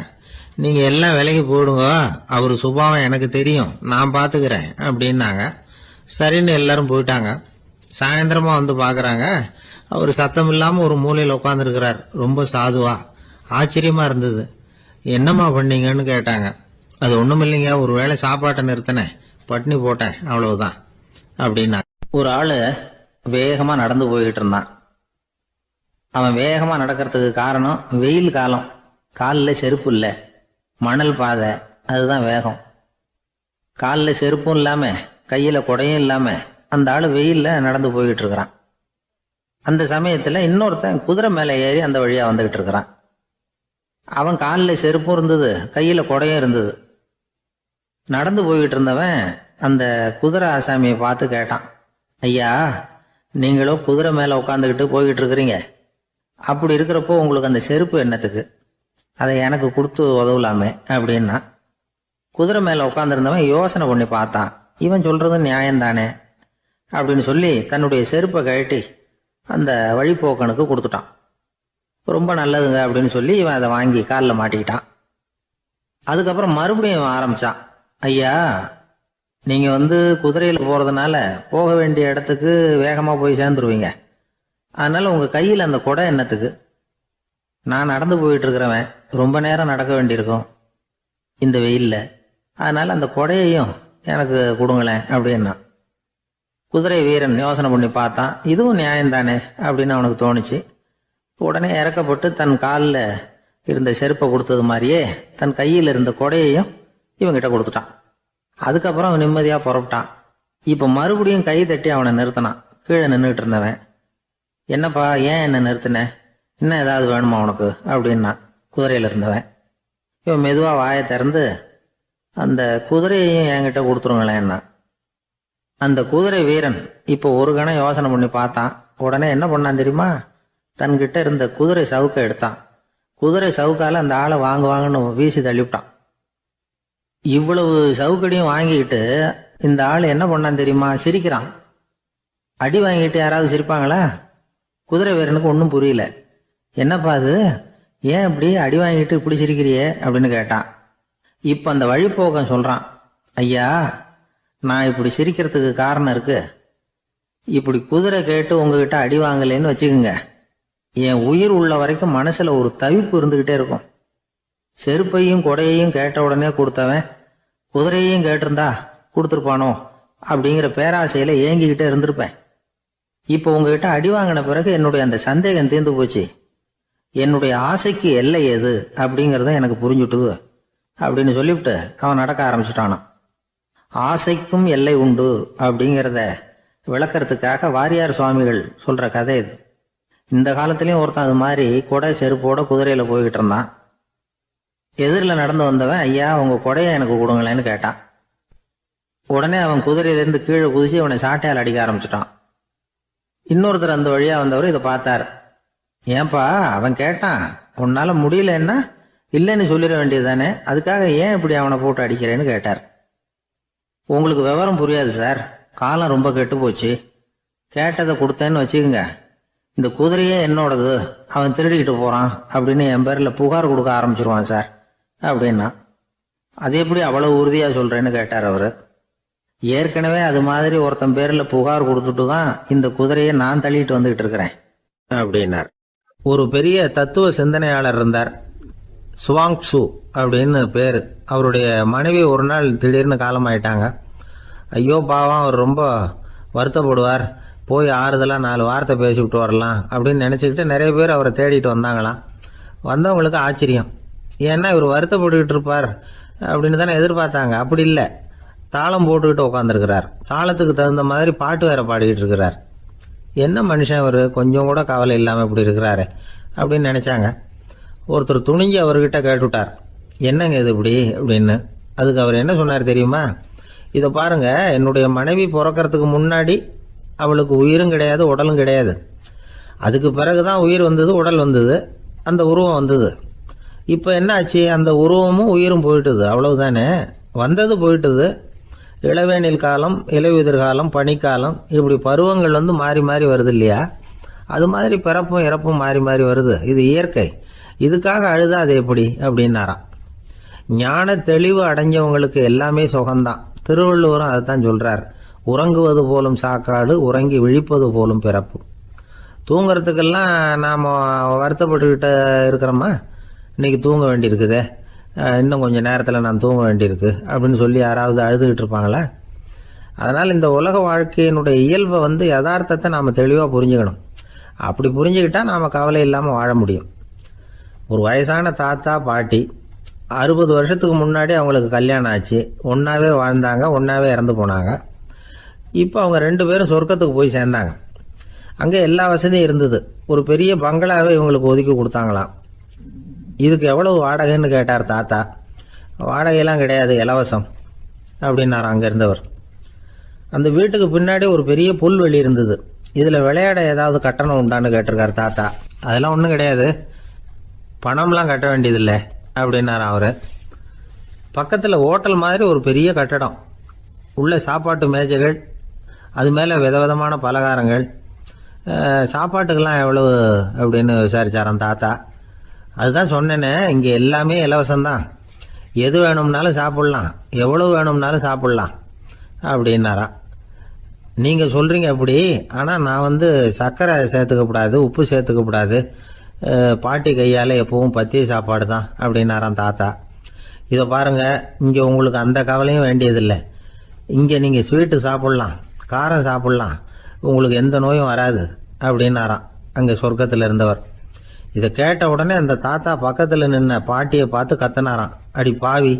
நீங்க எல்லாம் விலைக்கு போயிடுங்க, அவர் சுபாவம் எனக்கு தெரியும், நான் பாத்துக்கிறேன் அப்படின்னாங்க. சரின்னு எல்லாரும் போயிட்டாங்க. சாயந்தரமா பாக்குறாங்க, அவர் சத்தம் இல்லாம ஒரு மூலையில் உட்காந்துருக்கிறார். ரொம்ப சாதுவா. ஆச்சரியமா இருந்தது. என்னம்மா பண்ணீங்கன்னு கேட்டாங்க. அது ஒண்ணும் இல்லைங்க, ஒரு வேளை சாப்பாட்டை நிறுத்தினேன், பட்னி போட்டேன், அவ்வளவுதான் அப்படின்னா. ஒரு ஆளு வேகமா நடந்து போயிட்டு இருந்தான். அவன் வேகமா நடக்கிறதுக்கு காரணம் வெயில் காலம், காலில் செருப்பு இல்லை, மணல் பாதை, அதுதான் வேகம். காலில் செருப்பும் இல்லாம கையில குடையும் இல்லாம அந்த ஆளு வெயில்ல நடந்து போயிட்டு இருக்கிறான். அந்த சமயத்துல இன்னொருத்தன் குதிரை மேல ஏறி அந்த வழியா வந்துகிட்டு இருக்கிறான். அவன் காலில் செருப்பும் இருந்தது, கையில குடையும் இருந்தது. நடந்து போயிட்டு இருந்தவன் அந்த குதிரை ஆசாமியை பார்த்து கேட்டான், ஐயா, நீங்களும் குதிரை மேல உட்காந்துக்கிட்டு போய்கிட்டு இருக்கிறீங்க, அப்படி இருக்கிறப்போ உங்களுக்கு அந்த செருப்பு என்னத்துக்கு? அதை எனக்கு கொடுத்து உதவலாமே அப்படின்னா. குதிரை மேல உட்காந்துருந்தவன் யோசனை பண்ணி பார்த்தான். இவன் சொல்றது நியாயம்தானே அப்படின்னு சொல்லி தன்னுடைய செருப்பை கழட்டி அந்த வழிப்போக்கனுக்கு கொடுத்துட்டான். ரொம்ப நல்லதுங்க அப்படின்னு சொல்லி இவன் அதை வாங்கி காலில் மாட்டிக்கிட்டான். அதுக்கப்புறம் மறுபடியும் ஆரம்பிச்சான், ஐயா, நீங்க குதிரையில போறதுனால போக வேண்டிய இடத்துக்கு வேகமா போய் சேர்ந்துருவீங்க, அதனால உங்க கையில் அந்த குடை என்னத்துக்கு? நான் நடந்து போயிட்டு இருக்கிறவன், ரொம்ப நேரம் நடக்க வேண்டியிருக்கும் இந்த வெயில்ல, அதனால அந்த குடையையும் எனக்கு கொடுங்களேன் அப்படின்னா. குதிரை வீரன் யோசனை பண்ணி பார்த்தான். இதுவும் நியாயம்தானே அப்படின்னு அவனுக்கு தோணுச்சு. உடனே இறக்கப்பட்டு தன் காலில் இருந்த செருப்பை கொடுத்தது மாதிரியே தன் கையில் இருந்த கொடையையும் இவங்கிட்ட கொடுத்துட்டான். அதுக்கப்புறம் அவன் நிம்மதியாக புறப்பட்டான். இப்போ மறுபடியும் கை தட்டி அவனை நிறுத்தினான். கீழே நின்றுட்டு இருந்தவன், என்னப்பா, ஏன் என்ன நிறுத்தின? இன்னும் ஏதாவது வேணுமா உனக்கு அப்படின்னா குதிரையில் இருந்தவன். இவன் மெதுவாக வாயை திறந்து, அந்த குதிரையையும் என்கிட்ட கொடுத்துருங்களேன்னா. அந்த குதிரை வீரன் இப்போ ஒரு கணம் யோசனை பண்ணி பார்த்தான். உடனே என்ன பண்ணான் தெரியுமா? தன்கிட்ட இருந்த குதிரை சவுக்கை எடுத்தான். குதிரை சவுக்கால அந்த ஆளை வாங்குவாங்கன்னு வீசி தள்ளிவிட்டான். இவ்வளவு சவுக்கடியும் வாங்கிக்கிட்டு இந்த ஆள் என்ன பண்ணான் தெரியுமா? சிரிக்கிறான். அடி வாங்கிட்டு யாராவது சிரிப்பாங்களா? குதிரை வீரனுக்கு ஒன்றும் புரியல. என்னப்பா அது, ஏன் இப்படி அடி வாங்கிட்டு இப்படி சிரிக்கிறியே அப்படின்னு கேட்டான். இப்போ அந்த வழிப்போக்கன் சொல்றான், ஐயா, நான் இப்படி சிரிக்கிறதுக்கு காரணம் இருக்கு. இப்படி குதிரை கேட்டு உங்ககிட்ட அடி வாங்கலைன்னு வச்சுக்கோங்க, என் உயிர் உள்ள வரைக்கும் மனசுல ஒரு தவிப்பு இருந்துகிட்டே இருக்கும். செருப்பையும் கொடையையும் கேட்ட உடனே கொடுத்தவன் குதிரையையும் கேட்டிருந்தா கொடுத்துருப்பானோ அப்படிங்கிற பேராசையில ஏங்கிக்கிட்டே இருந்திருப்பேன். இப்போ உங்ககிட்ட அடி வாங்கின பிறகு என்னுடைய அந்த சந்தேகம் தீர்ந்து போச்சு. என்னுடைய ஆசைக்கு எல்லை எது அப்படிங்கிறத எனக்கு புரிஞ்சுட்டுது அப்படின்னு சொல்லிவிட்டு அவன் நடக்க ஆரம்பிச்சுட்டானான். ஆசைக்கும் எல்லை உண்டு அப்படிங்கிறத விளக்கறதுக்காக வாரியார் சுவாமிகள் சொல்ற கதை இது. இந்த காலத்திலயும் ஒருத்தன் அது மாதிரி கொடை செருப்போட குதிரையில போய்கிட்டு இருந்தான். எதிரில் நடந்து வந்தவன், ஐயா, உங்க கொடையை எனக்கு கொடுங்களேன்னு கேட்டான். உடனே அவன் குதிரையிலேருந்து கீழே குதிச்சு அவனை சாட்டையால் அடிக்க ஆரம்பிச்சுட்டான். இன்னொருத்தர் அந்த வழியா வந்தவர் இதை பார்த்தார். ஏன்பா, அவன் கேட்டான், உன்னால முடியலன்னா இல்லைன்னு சொல்லிட வேண்டியது தானே, அதுக்காக ஏன் இப்படி அவனை போட்டு அடிக்கிறேன்னு கேட்டார். உங்களுக்கு விவரம் புரியாது சார், காலம் ரொம்ப கெட்டு போச்சு. கேட்டதை கொடுத்தேன்னு வச்சுக்கோங்க, இந்த குதிரையே என்னோடது, அவன் திருடிக்கிட்டு போறான் அப்படின்னு என் பேர்ல புகார் கொடுக்க ஆரம்பிச்சிருவான் சார் அப்படின்னா. அது எப்படி அவ்வளவு உறுதியா சொல்றேன்னு கேட்டார் அவரு. ஏற்கனவே அது மாதிரி ஒருத்தன் பேர்ல புகார் கொடுத்துட்டு தான் இந்த குதிரையை நான் தள்ளிட்டு வந்துகிட்டு இருக்கிறேன் அப்படின்னார். ஒரு பெரிய தத்துவ சிந்தனையாளர் இருந்தார், சுவாங்சு அப்படின்னு பேரு. அவருடைய மனைவி ஒரு நாள் திடீர்னு காலமாயிட்டாங்க. ஐயோ பாவம், அவர் ரொம்ப வருத்தப்படுவார், போய் ஆறுதலாக 4 வார்த்தை பேசிவிட்டு வரலாம் அப்படின்னு நினச்சிக்கிட்டு நிறைய பேர் அவரை தேடிட்டு வந்தாங்களாம். வந்தவங்களுக்கு ஆச்சரியம், ஏன்னா இவர் வருத்தப்பட்டுக்கிட்டு இருப்பார் அப்படின்னு தானே எதிர்பார்த்தாங்க. அப்படி இல்லை, தாளம் போட்டுக்கிட்டு உட்காந்துருக்கிறார். தாளத்துக்கு தகுந்த மாதிரி பாட்டு வேற பாடிக்கிட்டு இருக்கிறார். என்ன மனுஷன் அவர், கொஞ்சம் கூட கவலை இல்லாமல் இப்படி இருக்கிறாரு அப்படின்னு நினச்சாங்க. ஒருத்தர் துணிஞ்சு அவர்கிட்ட கேட்டுவிட்டார், என்னங்க இது இப்படி அப்படின்னு. அதுக்கு அவர் என்ன சொன்னார் தெரியுமா? இதை பாருங்க, என்னுடைய மனைவி பிறக்கிறதுக்கு முன்னாடி அவளுக்கு உயிரும் கிடையாது, உடலும் கிடையாது. அதுக்கு பிறகுதான் உயிர் வந்தது, உடல் வந்தது, அந்த உருவம் வந்தது. இப்போ என்ன ஆச்சு? அந்த உருவமும் உயிரும் போயிட்டுது, அவ்வளவுதானே. வந்தது போயிட்டுது. இளவேனில் காலம், இலையுதிர் காலம், பனிக்காலம், இப்படி பருவங்கள் வந்து மாறி மாறி வருது இல்லையா? அது மாதிரி பிறப்பும் இறப்பும் மாறி மாறி வருது. இது இயற்கை. இதுக்காக அழுதா அது எப்படி அப்படின்னாராம். ஞான தெளிவு அடைஞ்சவங்களுக்கு எல்லாமே சுகம்தான். திருவள்ளுவரும் அதைத்தான் சொல்றார். உறங்குவது போலும் சாக்காடு, உறங்கி விழிப்பது போலும் பிறப்பு. தூங்குறதுக்கெல்லாம் நாம் வருத்தப்பட்டுக்கிட்ட இருக்கிறோமா? இன்னைக்கு தூங்க வேண்டியிருக்குதே, இன்னும் கொஞ்சம் நேரத்தில் நான் தூங்க வேண்டியிருக்கு அப்படின்னு சொல்லி யாராவது அழுதுகிட்டு இருப்பாங்களா? அதனால் இந்த உலக வாழ்க்கையினுடைய இயல்பை வந்து யதார்த்தத்தை நாம் தெளிவாக புரிஞ்சுக்கணும். அப்படி புரிஞ்சுக்கிட்டா நாம் கவலை இல்லாமல் வாழ முடியும். ஒரு வயசான தாத்தா பாட்டி 60 வருஷத்துக்கு முன்னாடி அவங்களுக்கு கல்யாணம் ஆச்சு. ஒன்றாவே வாழ்ந்தாங்க, ஒன்றாவே இறந்து போனாங்க. இப்போ அவங்க 2 பேரும் சொர்க்கத்துக்கு போய் சேர்ந்தாங்க. அங்கே எல்லா வசதியும் இருந்தது. ஒரு பெரிய பங்களாவே இவங்களுக்கு ஒதுக்கி கொடுத்தாங்களாம். இதுக்கு எவ்வளவு வாடகைன்னு கேட்டார் தாத்தா. வாடகையெல்லாம் கிடையாது, இலவசம் அப்படின்னார் அங்கே இருந்தவர். அந்த வீட்டுக்கு பின்னாடி ஒரு பெரிய புல்வெளி இருந்தது. இதில் விளையாட ஏதாவது கட்டணம் உண்டான்னு கேட்டிருக்காரு தாத்தா. அதெல்லாம் ஒன்றும் கிடையாது, பணம்லாம் கட்ட வேண்டியதில்லை அப்படின்னார் அவர். பக்கத்தில் ஹோட்டல் மாதிரி ஒரு பெரிய கட்டடம், உள்ள சாப்பாட்டு மேஜைகள், அது மேலே விதவிதமான பலகாரங்கள். சாப்பாட்டுக்கெல்லாம் எவ்வளவு அப்படின்னு விசாரிச்சாராம் தாத்தா. அதுதான் சொன்னேனே, இங்கே எல்லாமே இலவசம்தான். எது வேணும்னாலும் சாப்பிட்லாம், எவ்வளவு வேணும்னாலும் சாப்பிட்லாம் அப்படின்னாராம். நீங்கள் சொல்கிறீங்க அப்படி, ஆனால் நான் வந்து சர்க்கரை சேர்த்துக்கக்கூடாது, உப்பு சேர்த்துக்கக்கூடாது, பாட்டி கையால் எப்பவும் பத்திய சாப்பாடு தான் அப்படின்னாராம் தாத்தா. இதை பாருங்கள், இங்கே உங்களுக்கு அந்த கவலையும் வேண்டியதில்லை. இங்கே நீங்கள் ஸ்வீட்டு சாப்பிட்லாம், காரம் சாப்பிட்லாம், உங்களுக்கு எந்த நோயும் வராது அப்படின்னாராம் அங்கே சொர்க்கத்தில் இருந்தவர். இதை கேட்ட உடனே அந்த தாத்தா பக்கத்தில் நின்ன பாட்டியை பார்த்து கத்தினாராம், அடி பாவி,